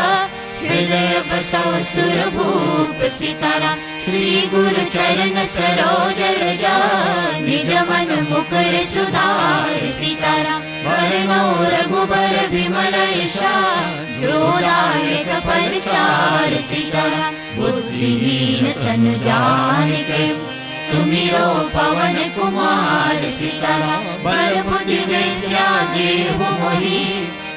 हृदय बसो सुरभूप सिकरा श्री गुरु चरण सरोज रजा निज मन मुकुर सुधार सिकरा वरनो रघुबर विमल यशा जोदायक परिचार सिकरा बुद्धिहीन तन जानिके सुमिरो पवन कुमार सिकरा बल बुद्धि विद्या देहु मोहि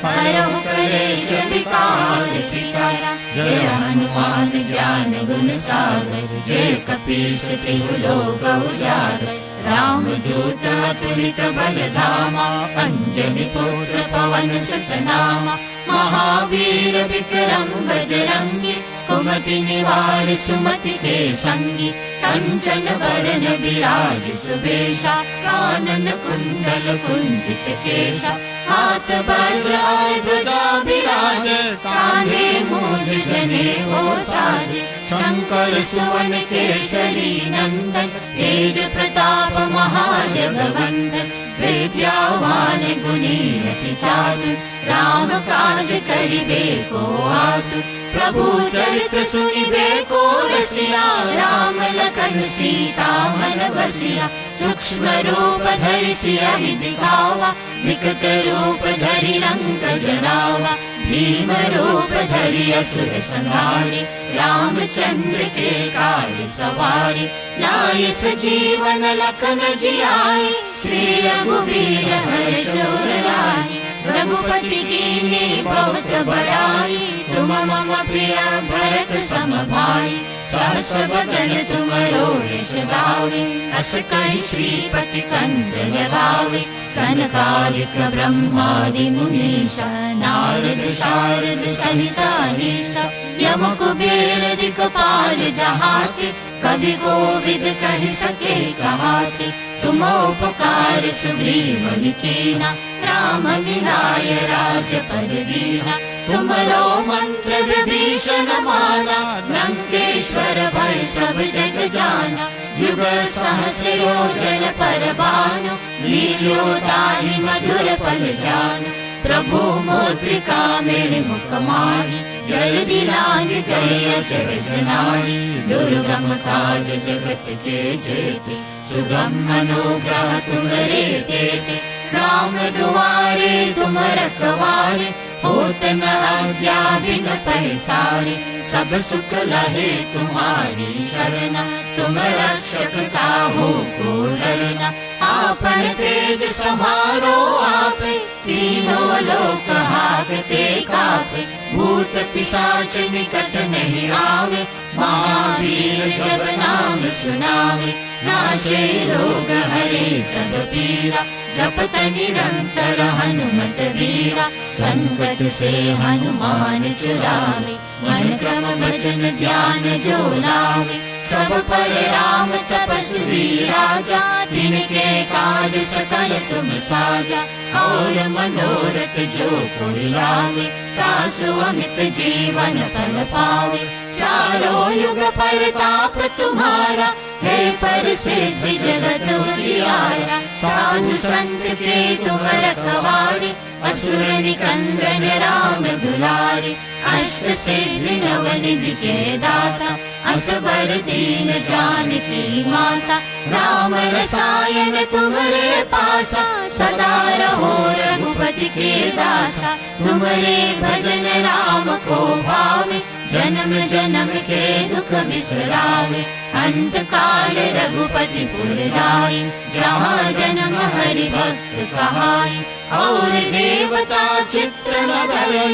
हरहु कलेश विकार सिकरा जय हनुमान ज्ञान गुण सागर जय कपीश तिहु लोक उजागर राम दूत अतुलित बल धामा अंजनी पुत्र पवन सुत नामा महावीर विक्रम बजरंगी कुमति निवार सुमति के संगी कंचन बरन विराज सुबेशा कानन कुंडल कुंजित केशा हाथ वज्र ध्वजा विराजे कांधे मूंज जने हो साजे शंकर सुवन केसरी नंदन तेज प्रताप महाजगवंदन विद्यावान गुणी अति चातुर राम काज करिबे को आतुर प्रभु चरित्र सुनिबे को रसिया राम लखन सीता मन बसिया सूक्ष्म रूप धरि सियहि दिखावा विकट रूप धरि लंक जलावा भीम रूप धरि असुर संहारे रामचंद्र के काज सवारे लाए सजीवन लखन जियाए श्री रघुवीर हर्ष उर लाए रघुपति कीन्ही बहुत बड़ाई तुम मम प्रिय भरत सम भाई सहस बदन तुमरो यश गावे अस कहि श्रीपति कंठ लगावे सनकादिक ब्रह्मादि मुनीषा नारद शारद सहित अहीशा यम कुबेर दिक्पाल जहाते कवि कोविद कहि सके कहाते तुम उपकार सुग्रीव कीना राम मिलाय राजपद दीना तुमरो मंत्र विभीषण माना लंकेश्वर भय सब जग जाना युग सहस्र योजन पर भानु लील्यो ताहि मधुर फल जानु प्रभु मुद्रिका मेरे मुख माही जल्दी लांग गए अचर जनाई दुर्गम काज जगत के जेते सुगम अनुग्रह तुम्हारे देते राम दुआरे तुम रखवारे होत न आज्ञा बिन पैसारे सब सुख लहे तुम्हारी शरणा तुम रक्षक काहू को डरना आपन तेज समारो आपे तीनों लोक हाकते कापे भूत पिशाच निकट नहीं आवे महावीर जब नाम सुनावे नाशे रोग हरे सब पीरा जपत निरंतर हनुमत वीरा संकट से हनुमान छुड़ावे मन क्रम वचन ध्यान जो लावे सब पर राम तपस्वी राजा तिनके काज सकल तुम साजा और मनोरथ जो कोई लावे तासु अमित जीवन फल पावे चारों युग परताप तुम्हारा है प्रसिद्ध जगत उजियारा साधु संत के तुम रखवारे असुर निकंदन राम दुलारे अष्ट सिद्धि नव निधि के दाता असबर दीन जानकी माता राम रसायन तुम्हारे पासा सदा रहो रघुपति के दासा तुम्हारे भजन राम को भावे जन्म जन्म के दुख बिसरावे अंत काल रघुपति पुर जाए जहाँ जन्म हरि भक्त कहाए और देवता चित्त न धरे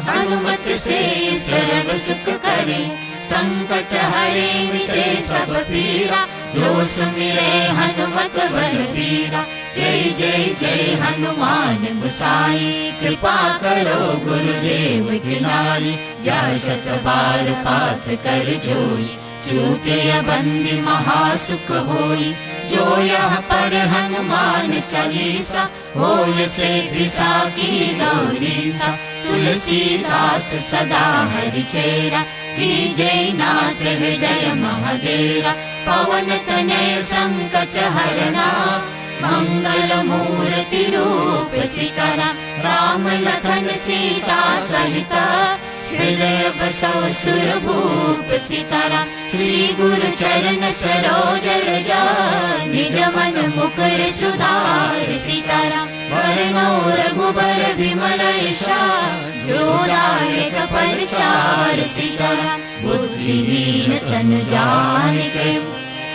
हनुमत से सर्व सुख करे संकट हरे मिटे सब पीरा जो सुमिरे हनुमत बलबीरा जय जय जय हनुमान गोसाई कृपा करो गुरुदेव की नाई या शत बार पाठ कर जोई छूटे बंदी महासुख होई जो यह पर हनुमान चालीसा होय सिद्धि साकी गौरीसा तुलसीदास सदा हरि चेरा की जय नाथ हृदय महादेरा पवन तनय संकट हरना मंगल मूर्ति रूप सिकरा राम लखन सीता सहिता हृदय बसो सुरभूप सितारा श्री गुरु चरण सरोज रजा निज मन मुकुर सुधार सितारा वरनो रघुबर विमल यशा जोदायक परिचार सितारा बुद्धिहीन तन जानिके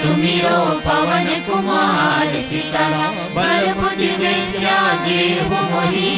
सुमिरो पवन कुमार सितारा बल बुद्धि विद्या देहु मोहि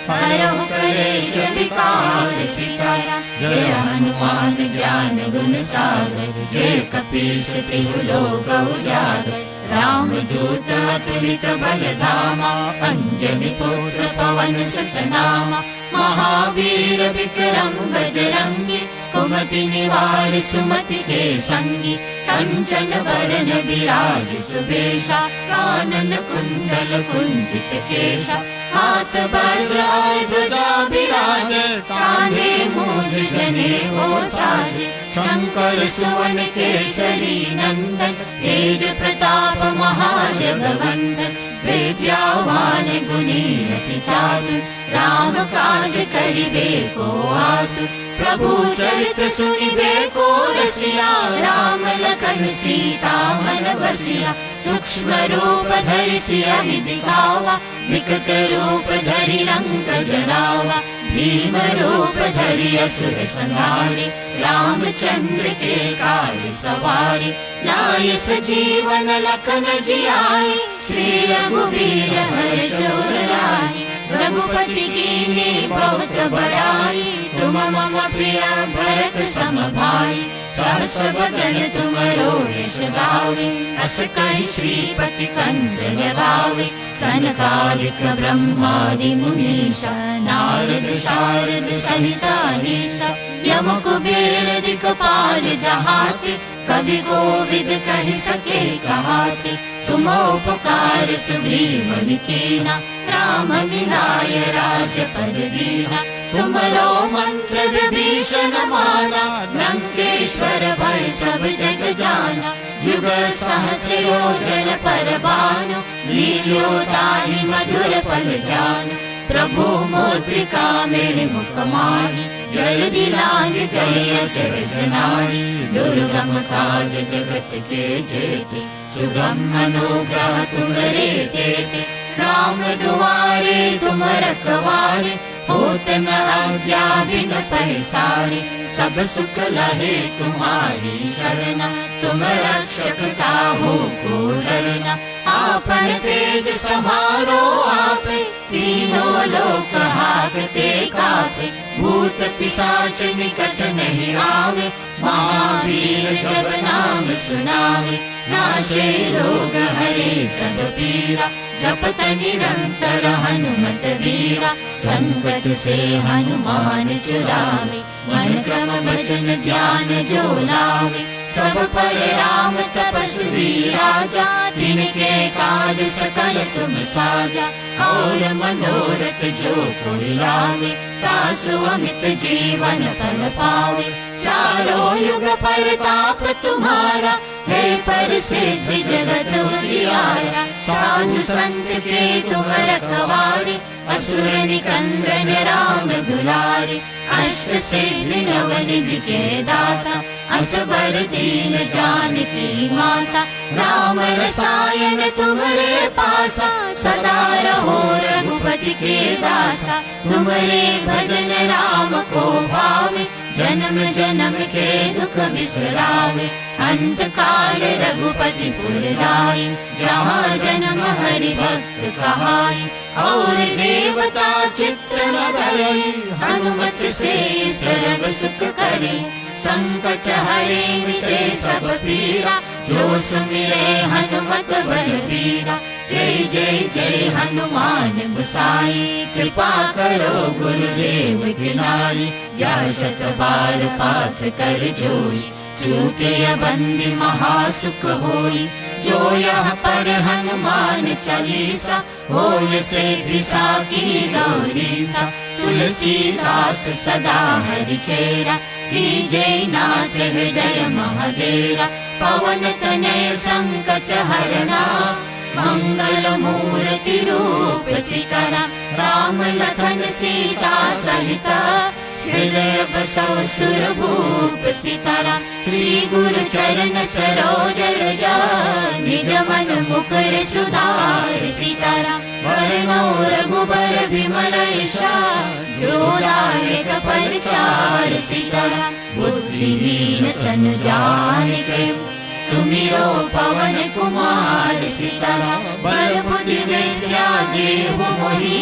हरहु कलेश विकार सितारा जय हनुमान ज्ञान गुण सागर जय कपीश तिहु लोक उजागर राम दूत अतुलित बल धामा अंजनी पुत्र पवन सुत नामा महावीर विक्रम बजरंगी कुमति निवार सुमति के संगी कंचन बरन विराज सुबेशा कानन कुंडल कुंजित केशा हाथ वज्र ध्वजा विराजे कांधे मूंज जनेऊ साजे शंकर सुवन केसरी नंदन तेज प्रताप महाजगवंदन विद्यावान गुणी अति चातुर राम काज करिबे को आतुर प्रभु चरित्र सुनिबे को रसिया राम लखन सीता मन बसिया सूक्ष्म रूप धरि सियहि दिखावा विकट रूप धरि लंक जलावा भीम रूप धरि असुर संहारे रामचंद्र के काज सवारे लाय सजीवन लखन जियाए श्री रघुवीर हर्ष उर लाए रघुपति कीन्ही बहुत बड़ाई तुम मम प्रिय भरत सम भाई सहस बदन तुमरो यश गावे अस कहि श्रीपति कंठ लगावे सनकादिक ब्रह्मादि मुनीषा नारद शारद सहित अहीशा यम कुबेर दिक्पाल जहाते कवि कोविद कहि सके कहाते तुम उपकार सुग्रीव कीना राम मिलाय राजपद दीना तुमरो मंत्र विभीषण माना लंकेश्वर भय सब जग जाना युग सहस्र योजन पर भानु लील्यो ताहि मधुर फल जानु प्रभु मुद्रिका मेरे मुख माही जल्दी लांग गए अचर जनाई दुर्गम काज जगत के जेते सुगम अनुग्रह तुम्हारे तेते राम दुआरे तुम रखवारे होत न आज्ञा बिन पैसारे सब सुख लहे तुम्हारी शरणा तुम रक्षक काहू को डरना आपन तेज समारो आपे तीनों लोक हाकते कापे भूत पिशाच निकट नहीं आवे महावीर जब नाम सुनावे नाशे रोग हरे सब पीरा जपत निरंतर हनुमत वीरा संकट से हनुमान छुड़ावे मन क्रम वचन ध्यान जो लावे सब पर राम तपस्वी राजा तिनके काज सकल तुम साजा और मनोरथ जो कोई लावे तासु अमित जीवन फल पावे चारों युग परताप तुम्हारा है प्रसिद्ध जगत उजियारा साधु संत के तुम रखवारे असुर निकंदन राम दुलारे अष्ट सिद्धि नवनिधि के दाता असबर दीन जानकी माता राम रसायन तुम्हारे पासा सदा रहो रघुपति के दासा तुम्हारे भजन राम को भावे जन्म जन्म के दुख बिसरावे अंत काल रघुपति पुर जाए जहाँ जन्म हरि भक्त कहाई और देवता चित्त न धरे हनुमत से सर्व सुख करे संकट हरे मिटे सब पीरा जो सुमिरे हनुमत बलबीरा जय जय जय हनुमान गोसाई कृपा करो गुरुदेव की नाई या शत बार पाठ कर जोई चूके बंदी महासुख होई जो यह पर हनुमान चालीसा होय से दिशा की गौरीसा तुलसीदास सदा हरि चेरा जय नाथ हृदय महादेरा पवन तनय संकट हरना मंगल मूर्ति रूप सिकरा राम लखन सीता सहित हृदय बसो सुरभूप सितारा श्री गुरु चरण सरोज रजा निज मन मुकुर सुधार सितारा वरनो रघुबर विमल यशा जोदायक परिचार सितारा बुद्धिहीन तनु जानिके सुमिरो पवन कुमार सितारा बल बुद्धि विद्या देहु मोहि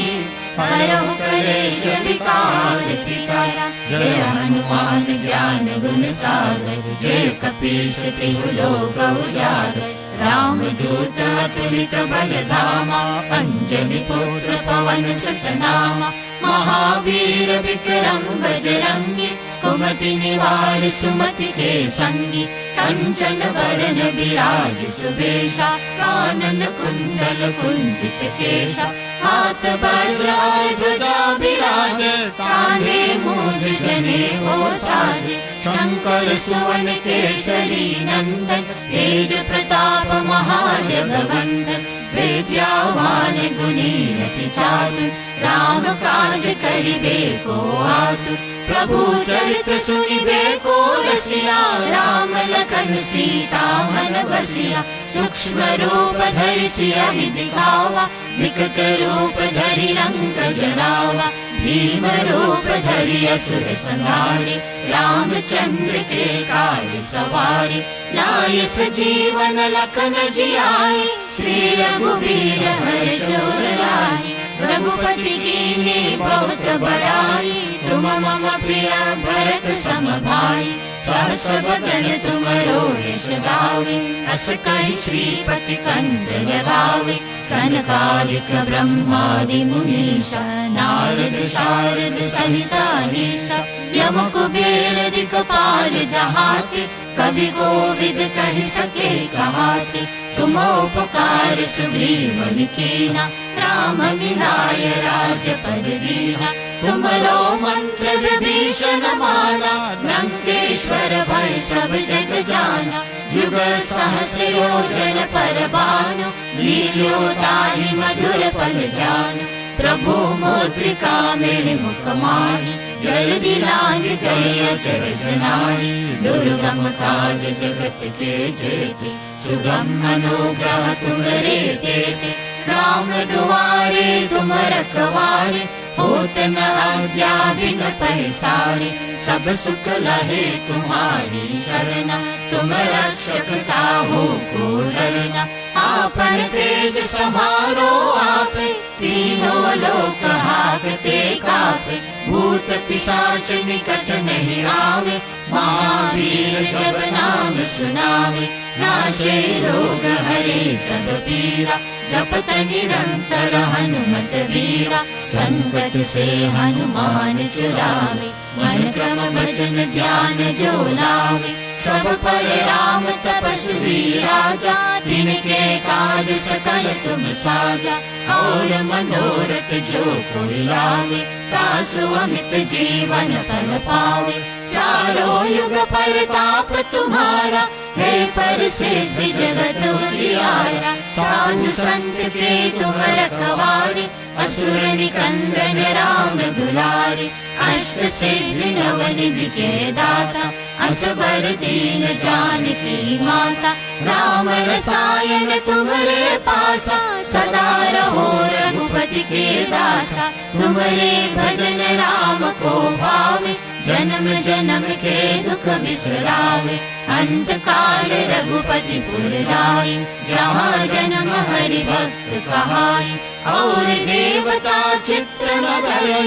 हरहु कलेश विकार सितारा जय हनुमान ज्ञान गुण सागर जय कपीश तिहु लोक उजागर राम दूत अतुलित बल धामा अंजनी पुत्र पवन सुत नामा महावीर विक्रम बजरंगी कुमति निवार सुमति के संगी कंचन बरन विराज सुबेशा कानन कुंडल कुंजित केशा हाथ वज्र ध्वजा विराजे कांधे मूंज जनेऊ साजे शंकर सुवन केसरी नंदन तेज प्रताप महाजगवंदन विद्यावान गुणी अति चातुर राम काज करिबे को आतुर प्रभु चरित्र सुनिबे को रसिया राम लखन सीता मन बसिया सूक्ष्म रूप धरि सियहि दिखावा विकट रूप धरि लंक जलावा भीम रूप धरि असुर संहारे रामचंद्र के काज सवारे लाए सजीवन लखन जियाए श्री रघुवीर हर्ष उर लाए रघुपति कीन्ही बहुत बड़ाई तुम मम प्रिय भरत सम भाई सहस बदन तुमरो यश गावे अस कहि श्रीपति कंठ लगावे सनकालिक ब्रह्मादि मुनीषा नारद शारद सहित अहीशा यम कुबेर दिक्पाल जहाते कवि कोविद कहि सके कहाते तुम उपकार सुग्रीव कीना राम मिलाय राजपद दीना तुमरो मंत्र विभीषण माना लंकेश्वर भय सब जग जाना युग सहस्र योजन पर भानु लील्यो ताहि मधुर फल जानु प्रभु मुद्रिका मेरे मुख माही जल्दी लांग गए अचरज नारी दुर्गम काज जगत के जेते सुगम अनुग्रह तुम्हारे तेते राम दुआरे तुम रखवारे होत न आज्ञा बिन पैसारे सब सुख लहे तुम्हारी शरणा तुम रक्षक काहू को डरना आपन तेज समारो आपे तीनों लोक हाकते कापे भूत पिशाच निकट नहीं आवे महावीर जब नाम सुनावे नाशे रोग हरे सब पीरा जपत निरंतर हनुमत वीरा संकट से हनुमान छुड़ावे मन क्रम वचन ध्यान जो लावे सब पर राम तपस्वी राजा तिनके काज सकल तुम साजा और मनोरथ जो कोई लावे तासु अमित जीवन फल पावे चारों युग परताप तुम्हारा, है प्रसिद्ध जगत उजियारा। साधु संत के तुम रखवारे, असुर निकंदन राम दुलारे। अष्ट सिद्धि नवनिधि के दाता, असबर दीन जानकी माता। राम रसायन तुम्हारे पासा, सदा रहो रघुपति के दासा। तुम्हारे भजन राम को भावे, जन्म जन्म के दुख बिसरावे। अंत काल रघुपति पुर जाई, जहाँ जन्म हरि भक्त कहाई। और देवता चित्त न धरे,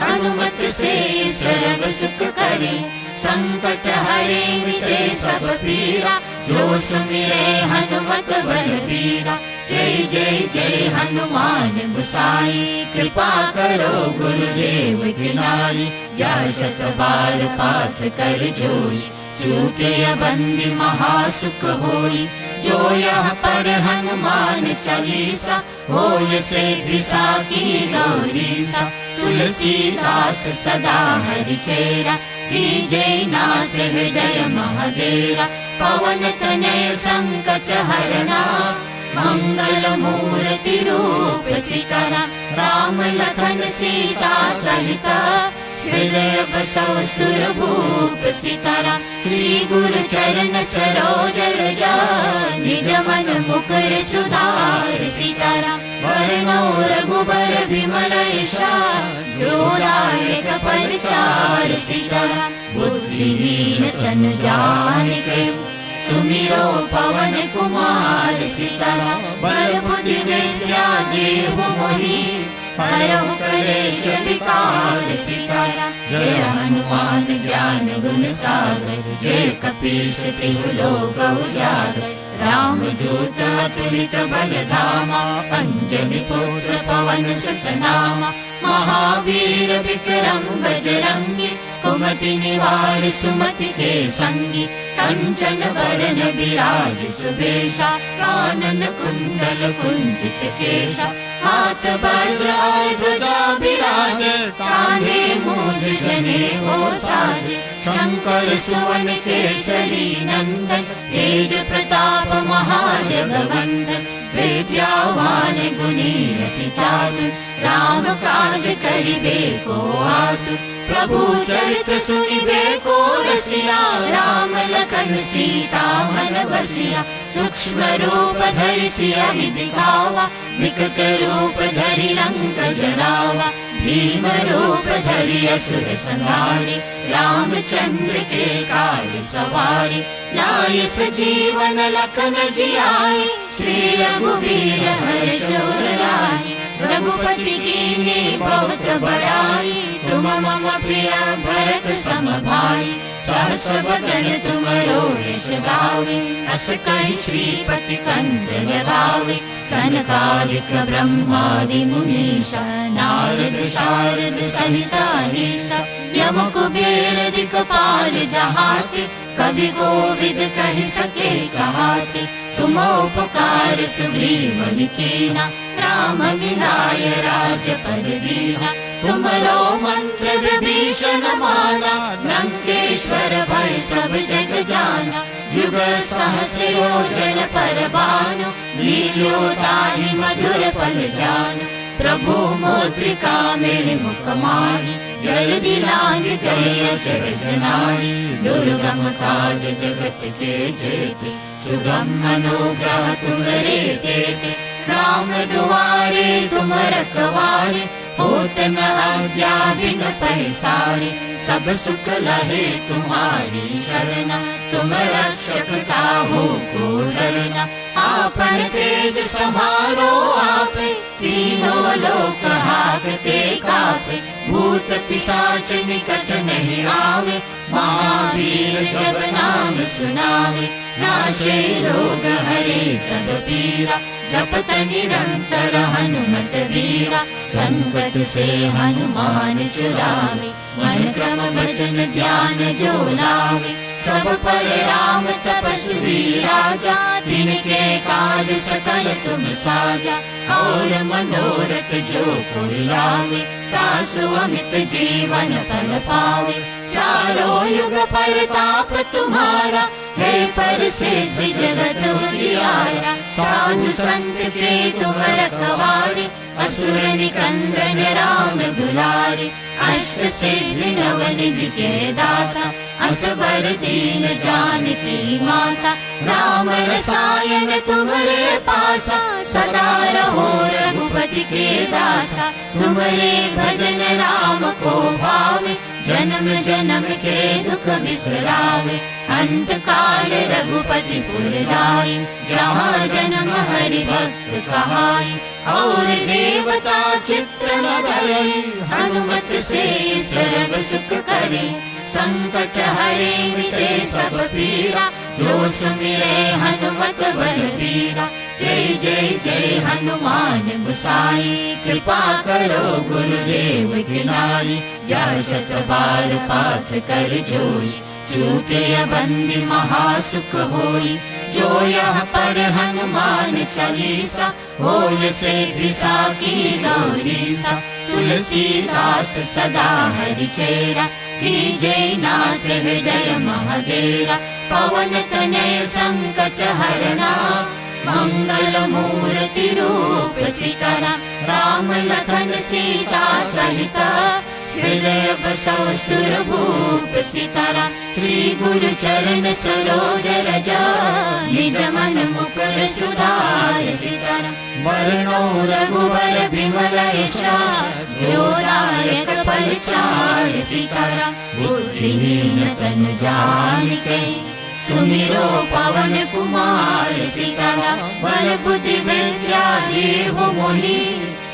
हनुमत से सर्व सुख करे। संकट हरे मिटे सब पीरा, जो सुमिरे हनुमत बलबीरा। जय जय जय हनुमान गोसाई, कृपा करो गुरुदेव की नाई। या शत बार पाठ कर जोई, चूके बंदी महासुख होई। जो यह पर हनुमान चालीसा, होय सिद्धि साकी गौरीसा। तुलसीदास सदा हरि चेरा, जय नाथ हृदय महादेरा। पवन तनय संकट हरना, मंगल मूर्ति रूप सिकरा। राम लखन सीता सहिता, हृदय बसौ सुरभूप सिकरा। श्री गुरु चरण सरोज रजा, निज मन मुकुर सुधार सिकरा। वरनौ रघुबर विमल यशा, जोदायक परिचार सिकरा। बुद्धिहीन तन जानिके, सुमिरो पवन कुमार सिकरा। बल बुद्धि विद्या देहु मोहि, हरहु कलेश विकार सिकरा। जय हनुमान ज्ञान गुण सागर, जय कपीश तिहु लोक उजागर। राम दूत अतुलित बल धामा, अंजनी पुत्र पवन सुत नामा। महावीर विक्रम बजरंगी, कुमति निवार सुमति के संगी। कंचन बरन विराज सुबेशा, कानन कुंडल कुंजित केशा। हाथ वज्र और ध्वजा विराजे, कांधे मूंज जनेऊ साजे। शंकर सुवन केसरी नंदन, तेज प्रताप महाजगवंदन। विद्यावान गुणी अति चातुर, राम काज करिबे को आतुर। प्रभु चरित्र सुनिबे को रसिया, राम लखन सीता मन बसिया। सूक्ष्म रूप धरि सियहि दिखावा, विकट रूप धरि लंक जलावा। भीम रूप धरि असुर संहारे, रामचंद्र के काज सवारे। लाए सजीवन लखन जियाए, श्री रघुवीर हर्ष उर लाए। रघुपति कीन्ही बहुत बड़ाई, तुम मम प्रिय भरत सम भाई। सहस बदन तुमरो यश गावे, अस कहि श्रीपति कंठ लगावे। सनकादिक ब्रह्मादि मुनीषा, नारद शारद सहित अहीशा। यम कुबेर दिक्पाल जहाते, कवि कोविद कहि सके कहाते। तुम उपकार सुग्रीव कीना, राम मिलाय राजपद दीना। तुमरो मंत्र विभीषण माना, लंकेश्वर भय सब जग जाना। युग सहस्र योजन पर भानु, लील्यो ताहि मधुर फल जानु। प्रभु मुद्रिका मेरे मुख माही, जल्दी लांग गए अचरज नाहि। दुर्गम काज जगत के जेते, सुगम अनुग्रह तुम्हारे तेते। राम दुआरे तुम रखवारे, होत न आज्ञा बिन पैसारे। सब सुख लहे तुम्हारी शरण, तुम रक्षक काहू को डरना। आपन तेज समारो आपे, तीनों लोक हाकते कापे। भूत पिशाच निकट नहीं आवे, महावीर जब नाम सुनावे। नाशे रोग हरे सब पीरा, जपत निरंतर हनुमत वीरा। संकट से हनुमान छुड़ावे, मन क्रम वचन ध्यान जो लावे। सब पर राम तपस्वी राजा, तिनके काज सकल तुम साजा। और मनोरथ जो कोई लावे, तासु अमित जीवन फल पावे। चारों युग परताप तुम्हारा, है प्रसिद्ध जगत उजियारा। साधु संत के तुम रखवारे, असुर निकंदन राम दुलारे। अष्ट सिद्धि नवनिधि के दाता, असबर दीन जानकी माता। राम रसायन तुम्हारे पासा, सदा रहो रघुपति के दासा। तुम्हारे भजन राम को भावे, जन्म जन्म के दुख बिसरावे। अंत काल रघुपति पुर जाई, जहाँ जन्म हरि भक्त कहाई। और देवता चित्त न धरे, हनुमत से सर्व सुख करे। संकट हरे मिटे सब पीरा, जो सुमिरे हनुमत बलबीरा। जय जय जय हनुमान गोसाई, कृपा करो गुरुदेव की नाई। यह शत बार पाठ कर जोई, चूके बंदी महासुख होई। जो यह पढ़ हनुमान चालीसा, होय सिद्धि साकी गौरीसा। तुलसीदास सदा हरि चेरा, कीजे नाथ हृदय महादेरा। पवन तनय संकट हरना, मंगल मूर्ति रूप सीतारा। राम लखन सीता सहिता, हृदय बसौ सुरभूप सीतारा। श्री गुरु चरण सरोज रजा, निज मन मुकुर सुधार सीतारा। वर्णो रघुबर बिमल यश, जो दायक परिचार सीतारा। बुद्धिहीन तन जानिके, सुमिरो पवन कुमार सीतारा। बल बुद्धि विद्या देहु मोहि,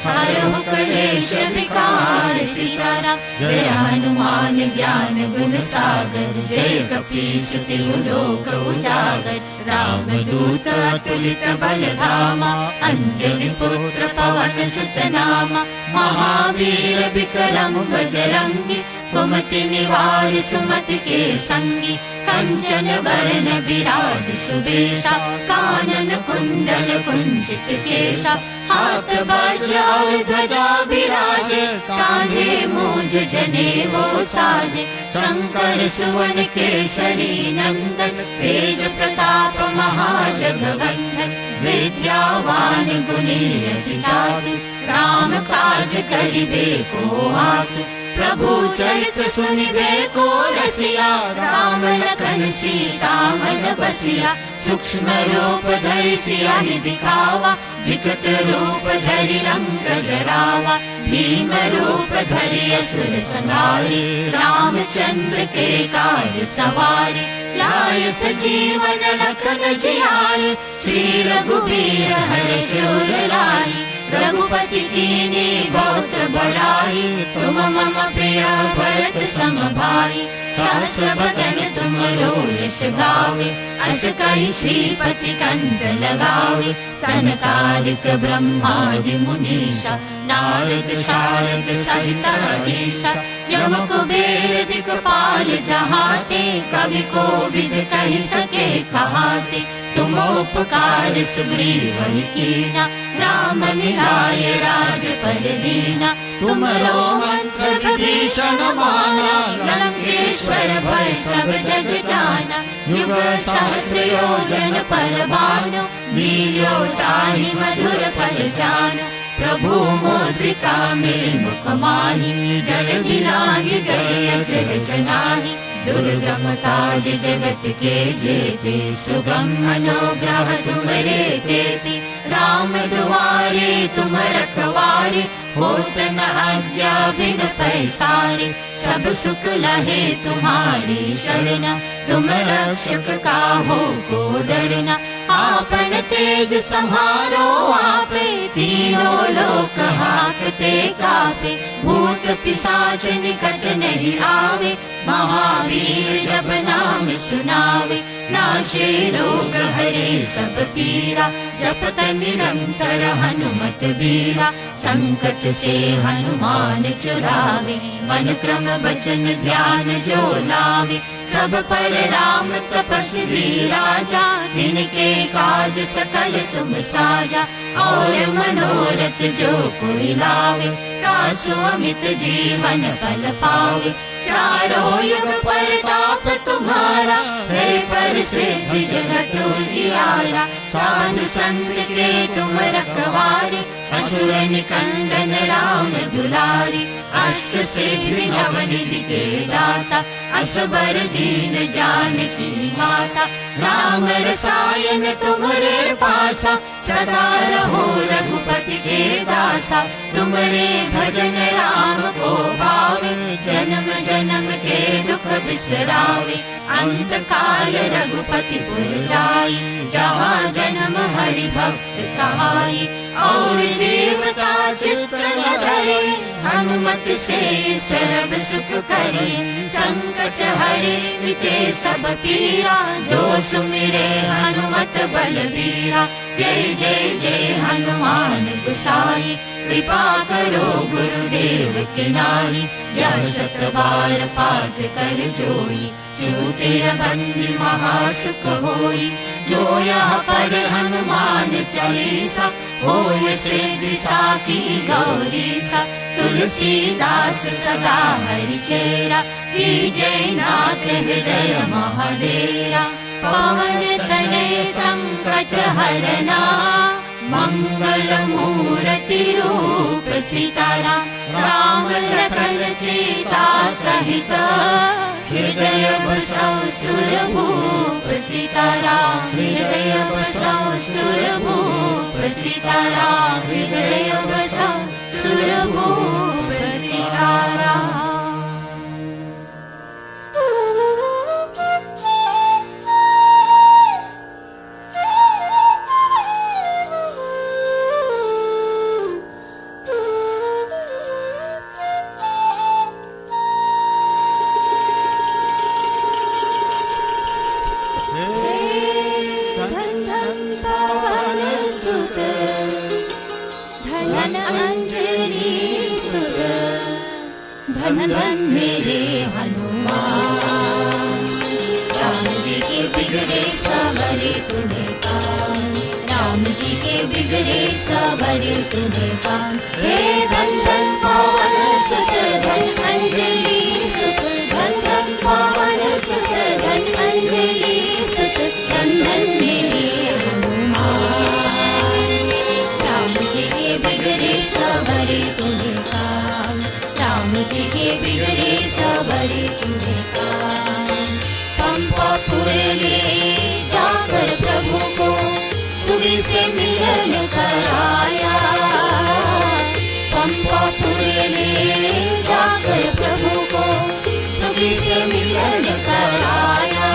हरहु क्लेश विकार सीतारा। जय हनुमान ज्ञान गुण सागर, जय कपीश तिहु लोक उजागर। राम दूत अतुलित बल धामा, अंजनी पुत्र पवन सुत नामा। महावीर विक्रम बजरंगी, कुमति निवार सुमति के संगी। कंचन बरन विराज सुबेशा, कानन कुंडल कुंचित केशा। हाथ वज्र और ध्वजा विराजे, कांधे मूंज जनेऊ साजे। शंकर सुवन केसरी नंदन, तेज प्रताप महाजगवंदन। विद्यावान गुणी अति चातुर, राम काज करिबे को आतुर। प्रभु चरित्र सुनिबे को रसिया, राम लखन सीता मन बसिया। सूक्ष्म रूप धरि सियाहि दिखावा, विकट रूप धरि लंक जरावा। भीम रूप धरि असुर संहारे, रामचंद्र के काज सवारे। लाय सजीवन लखन जियाए, श्री रघुबीर हर्ष उर लाए। रघुपति कीन्ही बहुत बड़ाई, तुम मम प्रिय भरत सम भाई। सहस बदन तुमरो यश गावे, अस कहि श्रीपति कंठ लगावे। सनकादिक ब्रह्मादि मुनीषा, नारद शारद सहित अहीसा। यम कुबेर दिक्पाल जहाते, कवि कोविद कहि सके कहाते। तुम उपकार सुग्रीव ही कीना, राम मिलाय राजपद दीना। तुमरो मंत्र विभीषण माना, लंकेश्वर भय सब जग जाना। युग सहस्र योजन पर भानु, लील्यो ताहि मधुर फल जानु। प्रभु मुद्रिका में मुख माहि, जल्दी लागी गए अचल जनाहि। दुर्गम काज जगत के जेते, सुगम अनुग्रह तुम्हारे तेते। राम दुआरे तुम रखवारे, होत न आज्ञा बिन पैसारे। सब सुख लहे तुम्हारी शरण, तुम रक्षक काहू को डरना। आपन तेज संहारो आपे, तीनों लोक हाकते कापे। भूत पिशाच निकट नहीं आवे, महावीर जब नाम सुनावे। नाशे रोग हरे सब पीरा, जपत निरंतर हनुमत बीरा। संकट से हनुमान छुड़ावे, मन क्रम वचन ध्यान जो लावे। सब पर राम तपस्वी राजा, तिनके काज सकल तुम साजा। और मनोरथ जो कोई लावे, तासु अमित जीवन फल पावे। चारों युग पर सिद्धि जगत उजियारा, साधु संत के तुम रखवारे, असुर निकंदन राम दुलारे। अष्ट सिद्धि नवनिधि के दाता, असबर दीन जानकी माता। राम रसायन तुम्हारे पासा, सदा रहो रघुपति के दासा। तुम्हारे भजन राम को भावे, जन्म जन्म के दुख बिसरावे। अंत काल रघुपति पुर जाई, जहाँ जन्म हरि भक्त कहाई। और देवता चित्त न धरे, हनुमत से सर्व सुख करे। संकट हरे मिटे सब पीरा, जो सुमिरे हनुमत बलबीरा। जय जय जय हनुमान गोसाई, कृपा करो गुरुदेव की नाई। यह शत बार पाठ कर जोई, छूटे बंदी महासुख होई। जो यह पढ़े हनुमान चालीसा, होय सिद्धि साखी गौरीसा। तुलसीदास सदा हरि चेरा, जय नाथ हृदय महादेरा। पवन तनय संकट हरना, मंगल मूर्ति रूप सीताराम। राम लखन सीता सहित, हृदय बसौ सुरभूप सीताराम। हृदय बसौ सुरभूप सीताराम। हृदय बसौ सुरभूप सीताराम। धन धन मेरे हनुमान, राम जी के बिगड़े सवरे तुम्हें काम। राम जी के बिगड़े सवरे तुम्हें काम। हे धन धन पवन सुत धन अंजलि सुत। धन धन पवन सुत धन अंजलि सुत। धन धन मेरे हनुमान, राम जी के बिगड़े सवरे तुम्हें काम। राम जी के बिगड़े सवरे तुम्हें काम। पंपापुर ले जाकर प्रभु को, सुग्रीव से मिलन कराया। पंपापुर ले जाकर प्रभु को, सुग्रीव से मिलन कराया।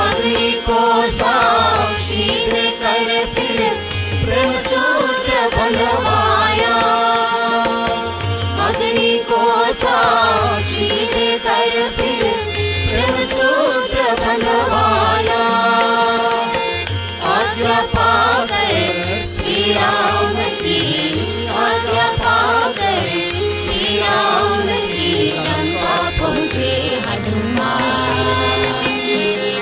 अग्नि को साक्षी कर फिर ब्रह्मसूत्र बंधवाया। अग्नि को साक्षी कर फिर ब्रह्मसूत्र बंधवाया। आज्ञा पाकर श्री राम की, आज्ञा पाकर श्री राम की, लंका पहुँचे हनुमान।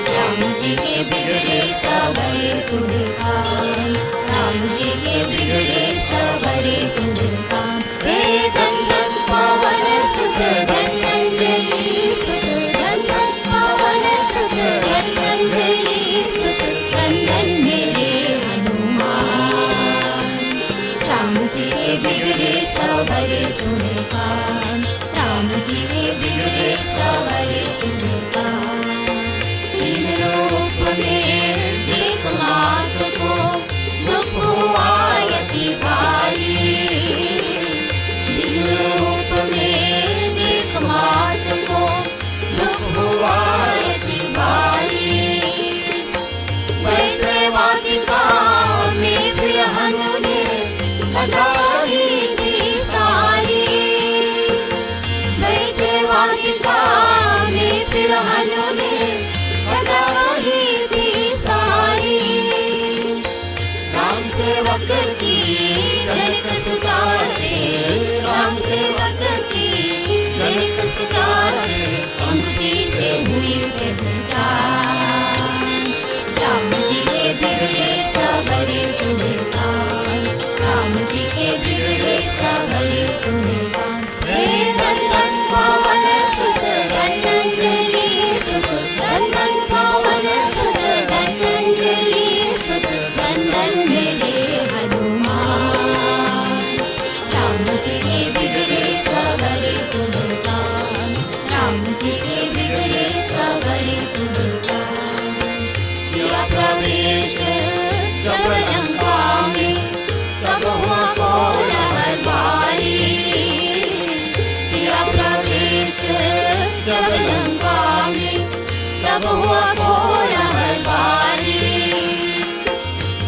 राम जी के बिगड़े सवरे तुम्हें काम। राम जी के बिगड़े सवरे तुम्हें काम। हे धन धन पवन सुत धन अंजलि सुत। धन धन पवन सुत धन अंजलि सुत। धन धन मेरे हनुमान, राम जी के बिगड़े सवरे तुम्हें काम। राम जी के बिगड़े सवरे तुम्हें काम। तीन रूप में एक मात को, दुख हुआ यति भारी। रूप में एक मात को, दुख हुआ यति भारी। बैठे वाटिका में फिर हनु ने बधाई थी सारी। बैठे वाटिका में फिर हनु ने बधाई थी सारी। राम सेवक की जनक सुता से, राम सेवक की जनक सुता से, अंगुठी से हुई पहचान। राम जी के बिगड़े सवरे तुम्हें काम। राम जी के बिगड़े सवरे तुम्हें काम। हे धन धन पवन सुत धन अंजलि सुत। जब लंका में तब हुआ कोलाहल भारी।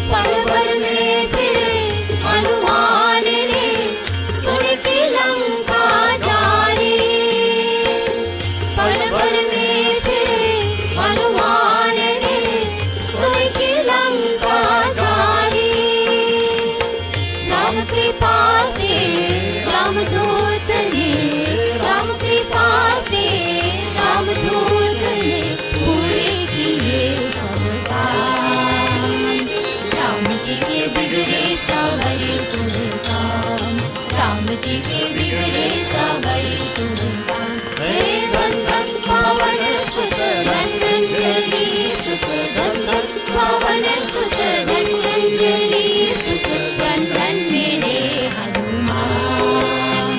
पल भर में फिर हनुमान ने सुन की लंका जारी। पल भर में फिर हनुमान ने सुन की लंका जारी। राम कृपा से रामदूत ने, राम कृपा से रामदूत ने पूरे किए सब काम। राम जी के बिगड़े सवरे तुझे काम, राम जी के बिगड़े सवरे तुझे काम। हे धन पावन सुत धन्वंतरि सुत, धन पावन सुत धन्वंतरि सुत, धन धन मेरे हनुमान।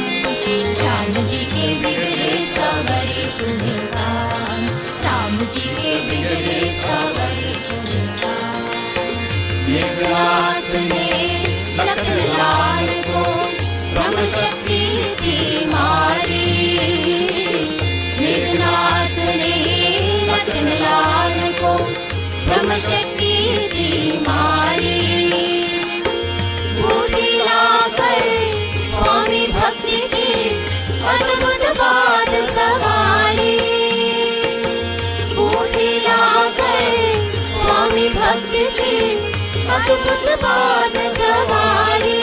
राम जी के बिगड़े सवरे तुझे काम, राम जी के बिगड़े सवरे तुझे काम। मेघनाथ ने लखन लाल को ब्रह्म शक्ति थी मारी। मेघनाथ ने लखन लाल को ब्रह्म शक्ति थी मारी। बूटी लाकर स्वामी भक्ति की अद्भुत बात सवारी। बूटी लाकर स्वामी भक्ति की अद्भुत बात सवारी।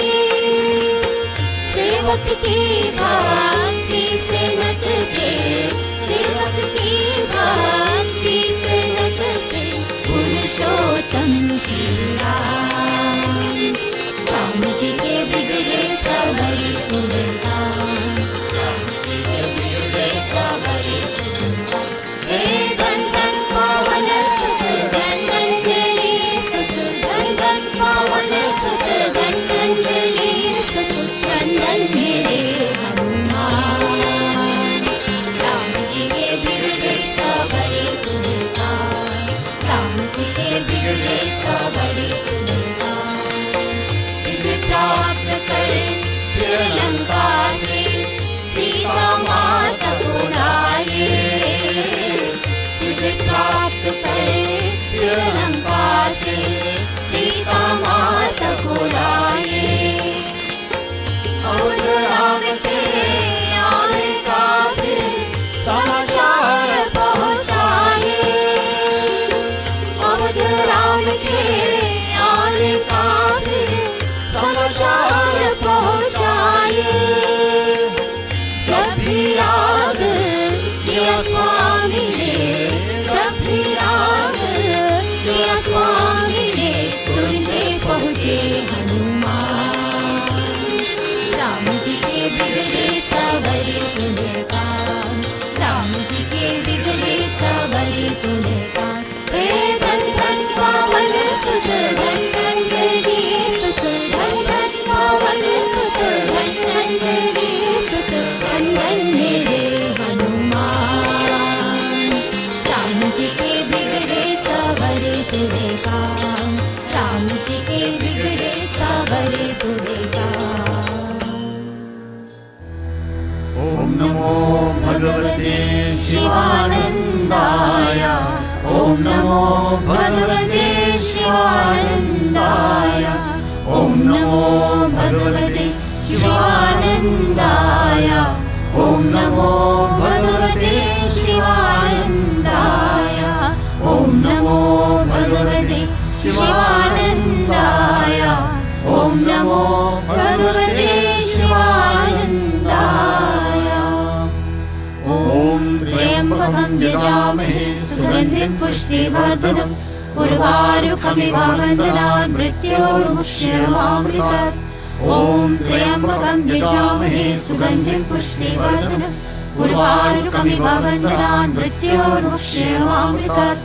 सेवक की भक्ति से नत के, सेवक की भक्ति से नत के पुरुषोत्तम श्री राम। राम जी के बिगड़े सवरे तुझे काम, राम जी के बिगड़े सवरे तुझे काम। हे धन धन पावन सुत धन्वंतरि सुत, धन धन पावन सुत धन्वंतरि सुत, धन धन मेरे हनुमान। राम जी के बिगड़े सवरे तुझे काम, राम जी के बिगड़े सवरे तुझे काम। तुझे प्राप्त कर फिर लंका से सीता माता को लाए। तुझे प्राप्त कर फिर लंका से सीता माता को लाए। अवध राम के आने का फिर समाचार पहुँचाए। अवध राम के आने का फिर समाचार पहुँचाए। जब भी याद किया स्वामी ने, जब भी याद किया स्वामी ने, तुरंते पहुँचे हनुमान। राम जी के बिगड़े सवरे तुझे काम, राम जी के बिगड़े सवरे तुझे काम। हे धन धन पावन सुत धन्वंतरि सुत, धन धन पावन सुत धन्वंतरि सुत, धन धन मेरे हनुमान। राम जी के बिगड़े सवरे तुझे काम, राम जी के बिगड़े सवरे तुझे काम। ओम नमो भगवते शिवानंदाय, ओम नमो भगवते शिवानंदाय, ओम नमो भगवते शिवानंदाय, ओम नमो भगवते शिवानंदाय, ओम नमो भगवते शिवानंदाय, ओम नमो भगवते शिवानंदाय। ओम त्र्यंबकं यजामहे सुगन्धिं पुष्टिवर्धनम्, उर्वारुकमिव बन्धनान् मृत्योर्मुक्षयमामृतात्। ओम त्र्यंबकं यजामहे सुगन्धिं पुष्टिवर्धनम्, उर्वारुकमिव बन्धनान् मृत्योर्मुक्षयमामृतात्।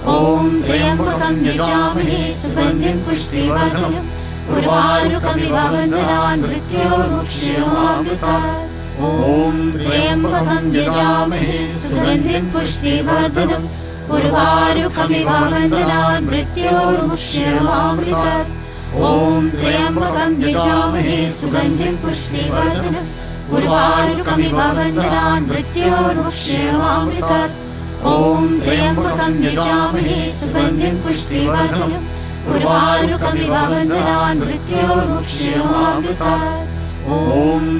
ओम त्र्यंबकं यजामहे सुगन्धिं पुष्टिवर्धनम्, उर्वारुकमिव बन्धनान् मृत्योर्मुक्षयमामृतात्। ओम त्र्यंबकं यजामहे सुगन्धिं पुष्टिवर्धनम्, उर्वारुकमिव बन्धनान् मृत्योर्मुक्षयमामृतात्। ओम त्र्यंबकं यजामहे सुगन्धिं पुष्टिवर्धनम्, उर्वारुकमिव बन्धनान् मृत्योर्मुक्षीयमामृतात्। ॐ त्र्यम्बकं यजामहे सुगन्धिं पुष्टिवर्धनम् उर्वारुकमिव बन्धनान् मृत्योर्मुक्षीयमामृतात्। ॐ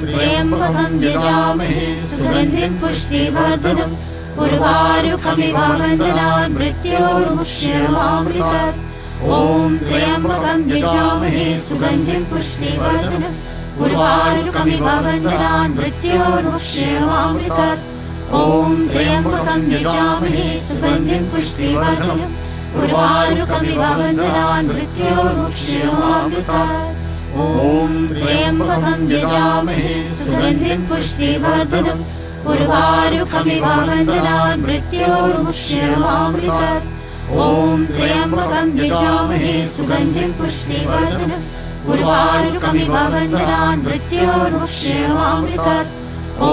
त्र्यम्बकं यजामहे सुगन्धिं पुष्टिवर्धनम् उर्वारुकमिव बन्धनान् मृत्योर्मुक्षीयमामृतात्। ॐ त्र्यम्बकं यजामहे सुगन्धिं पुष्टिवर्धनम् उर्वारुकमिव बन्धनान् मृत्योर्मुक्षीयमामृतात्। ॐ त्र्यम्बकं यजामहे सुगन्धिं पुष्टिवर्धनम् उर्वारुकमिव बन्धनान् मृत्योर्मुक्षीयमामृतात्। ॐ त्र्यम्बकं यजामहे सुगन्धिं पुष्टिवर्धनम् उर्वारुकमिव बन्धनान् मृत्योर्मुक्षीयमामृतात्। ॐ त्र्यम्बकं यजामहे सुगन्धिं पुष्टिवर्धनम् उर्वारुकमिव बन्धनान् मृत्योर्मुक्षीयमामृतात्। ॐ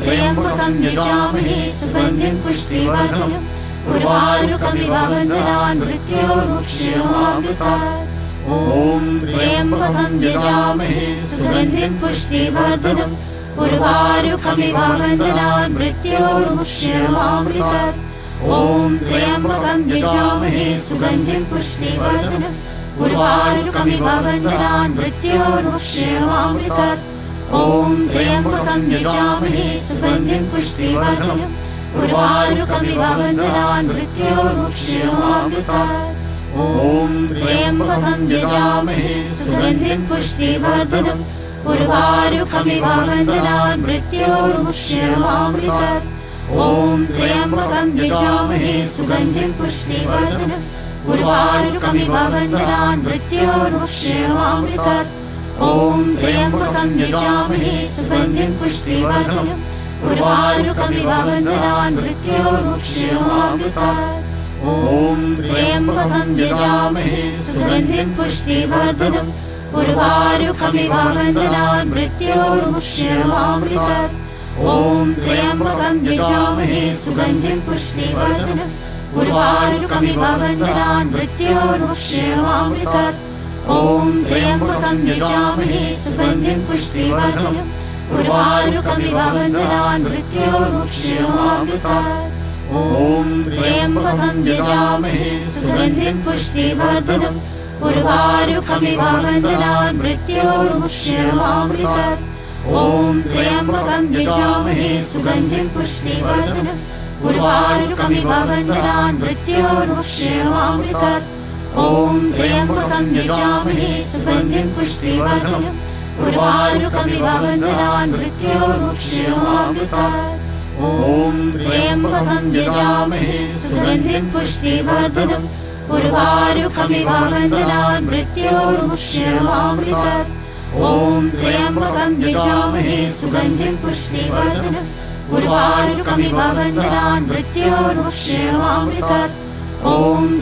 त्र्यम्बकं यजामहे सुगन्धिं पुष्टिवर्धनम् उर्वारुकमिव बन्धनान् मृत्योर्मुक्षीयमामृतात्। ॐ त्र्यम्बकं यजामहे सुगन्धिं पुष्टिवर्धनम् उर्वारुकमिव बन्धनान् मृत्योर्मुक्षीयमामृतात्। ॐ त्र्यम्बकं यजामहे सुगन्धिं पुष्टिवर्धनम् उर्वारुकमिव बन्धनान् मृत्योर्मुक्षीयमामृतात्। ॐ त्र्यम्बकं यजामहे सुगन्धिं पुष्टिवर्धनम् उर्वारुकमिव बन्धनान् मृत्योर्मुक्षीयमामृतात्। ॐ त्र्यम्बकं यजामहे सुगन्धिं पुष्टिवर्धनम् उर्वारुकमिव बन्धनान् मृत्योर्मुक्षीयमामृतात्। ॐ त्र्यम्बकं यजामहे सुगन्धिं पुष्टिवर्धनम् उर्वारुकमिव बन्धनान् मृत्योर्मुक्षीयमामृतात्। ॐ त्र्यम्बकं यजामहे सुगन्धिं पुष्टिवर्धनम् उर्वारुकमिव बन्धनान् मृत्योर्मुक्षीयमामृतात्। ॐ त्र्यम्बकं यजामहे सुगन्धिं पुष्टिवर्धनम् उर्वारुकमिव बन्धनान् मृत्योर्मुक्षीयमामृतात्। ॐ त्र्यम्बकं यजामहे सुगन्धिं पुष्टिवर्धनम् उर्वारुकमिव बन्धनान् मृत्योर्मुक्षीयमामृतात्। ॐ त्र्यम्बकं यजामहे सुगन्धिं पुष्टिवर्धनम् उर्वारुकमिव बन्धनान् मृत्योर्मुक्षीयमामृतात्। ॐ त्र्यम्बकं यजामहे सुगन्धिं पुष्टिवर्धनम् उर्वारुकमिव बन्धनान् मृत्योर्मुक्षीयमामृतात्। ॐ त्र्यम्बकं यजामहे सुगन्धिं पुष्टिवर्धनम् उर्वारुकमिव बन्धनान् मृत्योर्मुक्षीयमामृतात्। ॐ त्र्यम्बकं यजामहे सुगन्धिं पुष्टिवर्धनम् उर्वारुकमिव बन्धनान् मृत्योर्मुक्षीयमामृतात्। ॐ त्र्यम्बकं यजामहे सुगन्धिं पुष्टिवर्धनम् उर्वारुकमिव बन्धनान् मृत्योर्मुक्षीयमामृतात्। ॐ त्र्यम्बकं यजामहे सुगन्धिं पुष्टिवर्धनम् उर्वारुकमिव बन्धनान् मृत्योर्मुक्षीयमामृतात्। ॐ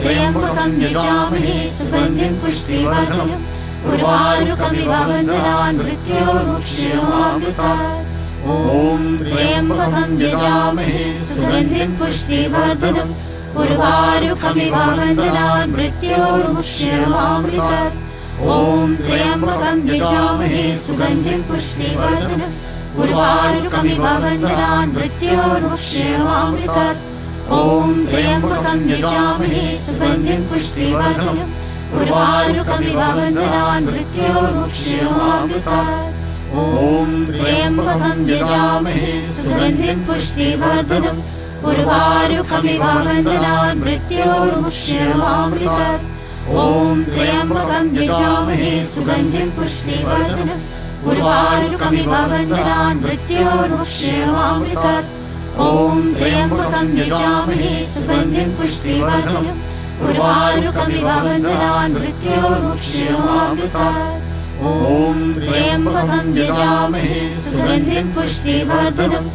त्र्यम्बकं यजामहे सुगन्धिं पुष्टिवर्धनम् उर्वारुकमिव बन्धनान् मृत्योर्मुक्षीयमामृतात्। ॐ त्र्यम्बकं यजामहे सुगन्धिं पुष्टिवर्धनम् उर्वारुकमिव बन्धनान् मृत्योर्मुक्षीयमामृतात्। ॐ त्र्यम्बकं यजामहे सुगन्धिं पुष्टिवर्धनम् उर्वारुकमिव बन्धनान् मृत्योर्मुक्षीयमामृतात्। ॐ त्र्यम्बकं यजामहे सुगन्धिं पुष्टिवर्धनम् उर्वारुकमिव बन्धनान् मृत्योर्मुक्षीयमामृतात्। ॐ त्र्यम्बकं यजामहे सुगन्धिं पुष्टिवर्धनम् उर्वारुकमिव बन्धनान् मृत्योर्मुक्षीयमामृतात्। ॐ त्र्यम्बकं यजामहे सुगन्धिं पुष्टिवर्धनम् उर्वारुकमिव बन्धनान् मृत्योर्मुक्षीयमामृतात्। ॐ त्र्यम्बकं यजामहे सुगन्धिं पुष्टिवर्धनम् उर्वारुकमिव बन्धनान् मृत्योर्मुक्षीयमामृतात्। ॐ त्र्यम्बकं यजामहे सुगन्धिं पुष्टिवर्धनम्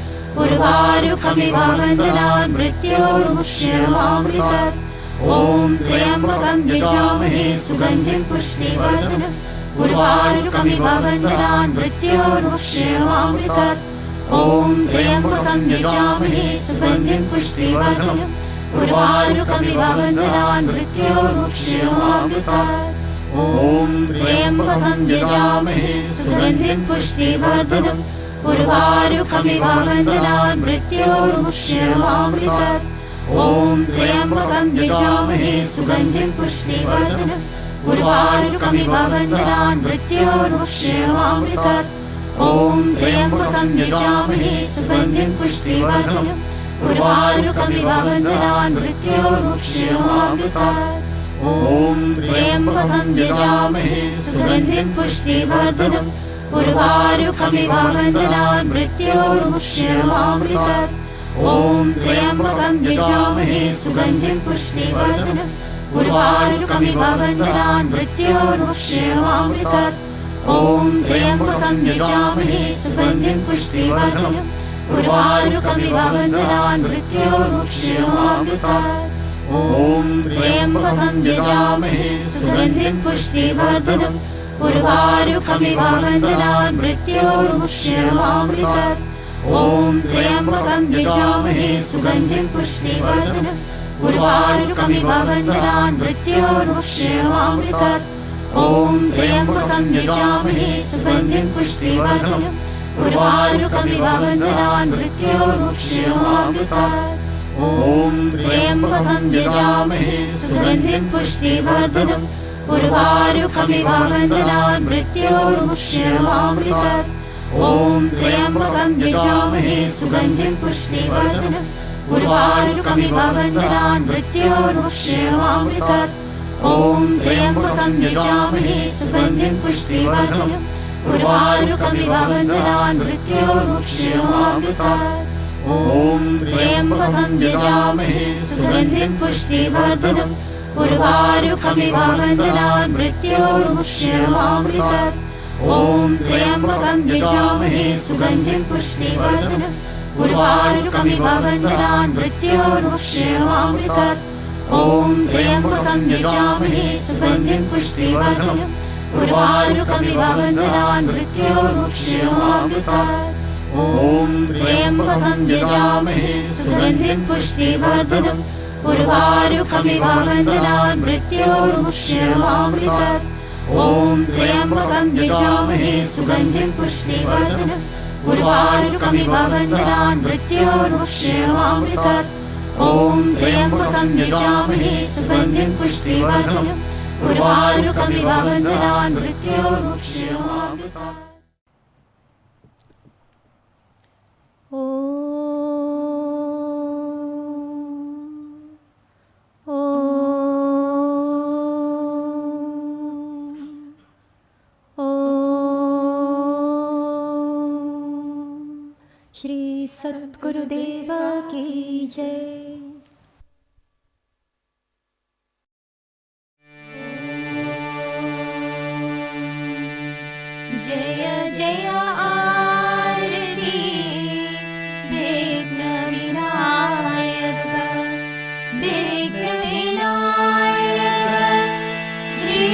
उर्वारुकमिव बन्धनान् मृत्योर्मुक्षीयमामृतात्। ॐ त्र्यम्बकं यजामहे सुगन्धिं पुष्टिवर्धनम् उर्वारुकमिव बन्धनान् मृत्योर्मुक्षीयमामृतात्। ॐ त्र्यम्बकं यजामहे सुगन्धिं पुष्टिवर्धनम् उर्वारुकमिव बन्धनान् मृत्योर्मुक्षीयमामृतात्। ॐ त्र्यम्बकं यजामहे सुगन्धिं पुष्टिवर्धनम् उर्वारुकमिव वन्दनान् मृत्योर्मुक्ष्यमामृतात् ॐ त्र्यम्बकं यजामहे सुगन्धिं पुष्टिवर्धनम् उर्वारुकमिव वन्दनान् मृत्योर्मुक्ष्यमामृतात् ॐ त्र्यम्बकं यजामहे सुगन्धिं पुष्टिवर्धनम् उर्वारुकमिव वन्दनान् मृत्योर्मुक्ष्यमामृतात् ॐ त्र्यम्बकं यजामहे सुगन्धिं पुष्टिवर्धनम् उर्वारुकमिव वन्दनान् मृत्योर्मुक्ष्यमामृतात् ॐ त्र्यम्बकं यजामहे सुगन्धिं पुष्टिवर्धनम् उर्वारुकमिव वन्दनान् मृत्योर्मुक्ष्यमामृतात् ॐ त्र्यम्बकं यजामहे सुगन्धिं पुष्टिवर्धनम् उर्वारुकमिव वन्दनान् मृत्योर्मुक्ष्यमामृतात् ॐ त्र्यम्बकं यजामहे सुगन्धिं पुष्टिवर्धनम् उर्वारुकमिव वन्दनान् मृत्योर्मुक्ष्यमामृतात् ॐ त्र्यम्बकं यजामहे सुगन्धिं पुष्टिवर्धनम् उर्वारुकमिव वन्दनान् मृत्योर्मुक्ष्यमामृतात् ॐ त्र्यम्बकं यजामहे सुगन्धिं पुष्टिवर्धनम् उर्वारुकमिव वन्दनान् मृत्योर्मुक्ष्यमामृतात् ॐ त्र्यम्बकं यजामहे सुगन्धिं पुष्टिवर्धनम् उर्वारुकमिव वन्दनान् मृत्योर्मुक्ष्यमामृतात् ॐ त्र्यम्बकं यजामहे सुगन्धिं पुष्टिवर्धनम् उर्वारुकमिव वन्दनान् मृत्योर्मुक्ष्यमामृतात् ॐ त्र्यम्बकं यजामहे सुगन्धिं पुष्टिवर्धनम् उर्वारुकमिव वन्दनान् मृत्योर्मुक्ष्यमामृतात् ॐ त्र्यम्बकं यजामहे सुगन्धिं पुष्टिवर्धनम् उर्वारुकमिव वन्दनान् मृत्योर्मुक्ष्यमामृतात् ॐ त्र्यम्बकं यजामहे सुगन्धिं पुष्टिवर्धनम् उर्वारुकमिव वन्दनान् मृत्योर्मुक्ष्यमामृतात् ॐ त्र्यम्बकं यजामहे सुगन्धिं पुष्टिवर्धनम् उर्वारुकमिव वन्दनान् मृत्योर्मुक्ष्यमामृतात् ॐ त्र्यम्बकं यजामहे सुगन्धिं पुष्टिवर्धनम् उर्वारुकमिव वन्दनान् मृत्योर्मुक्ष्यमामृतात् ॐ त्र्यम्बकं यजामहे सुगन्धिं पुष्टिवर्धनम् उर्वारुकमिव वन्दनान् मृत्योर्मुक्ष्यमामृतात् ॐ त्र्यम्बकं यजामहे सुगन्धिं पुष्टिवर्धनम् उर्वारुकमिव वन्दनान् मृत्योर्मुक्ष्यमामृतात् श्री सद्गुरुदेव की जय। जय जय आरती विघ्न विनायक विघ्न विनायक श्री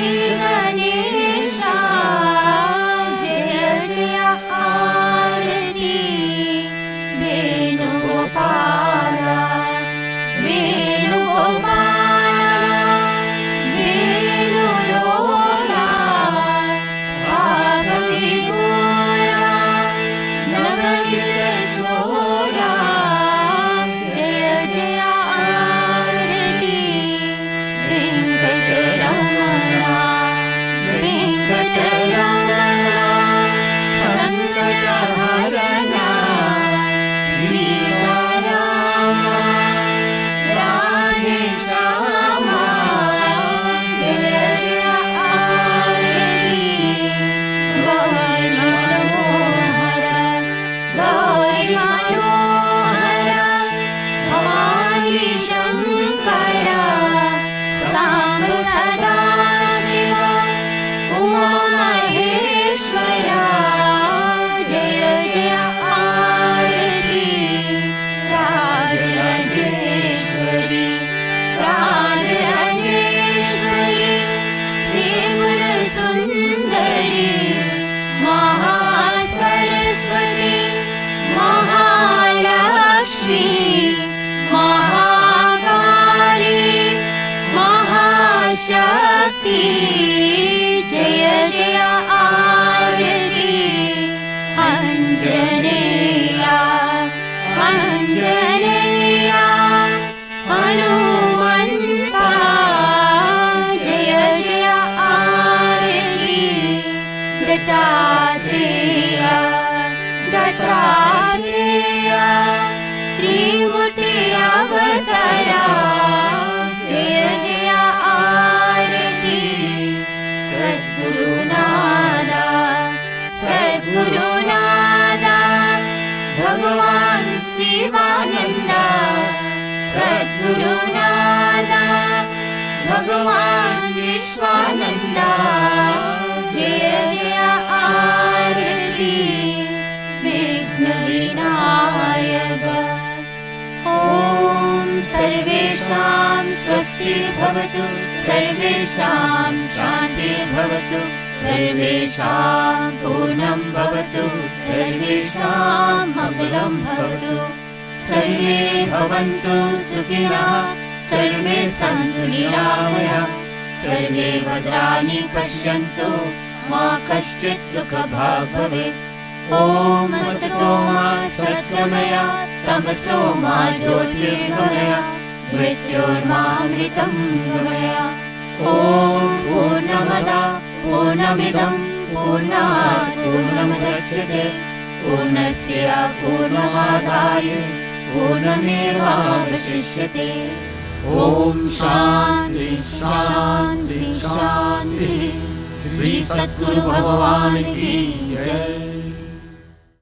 गणेशा जय जय आरती वेणुगोपाला वेणुगोपाला वेणुलोला भागविदूरा नवयुगचोरा जय जय आरती वेङ्कटरमणा वेङ्कटरमणा संकटहरणा जय जय आरती अंजने सद्गुरुनादा भगवान विश्वानंदा जय जय आरती विघ्न विनायक। ॐ सर्वेषां स्वस्ति भवतु, सर्वेषां शान्ति भवतु, सर्वेषां पूर्णं भवतु, सर्वेषां मङ्गलं भवतु। सर्वे भवन्तु सुखिनः, सर्वे सन्तु निरामयाः, सर्वे भद्राणि पश्यन्तु, मा कश्चित् दुःखभाग् भवेत्। ॐ असतो मा सद्गमय, तमसो मा ज्योतिर्गमय, मृत्योर्मामृतं गमय। ॐ पूर्णमदः पूर्णमिदं पूर्णात् पूर्णमुदच्यते, पूर्णस्य पूर्णमादाय पूर्णमेवावशिष्यते। ओम शांति शांति शांति। श्री सद्गुरु भगवान की जय।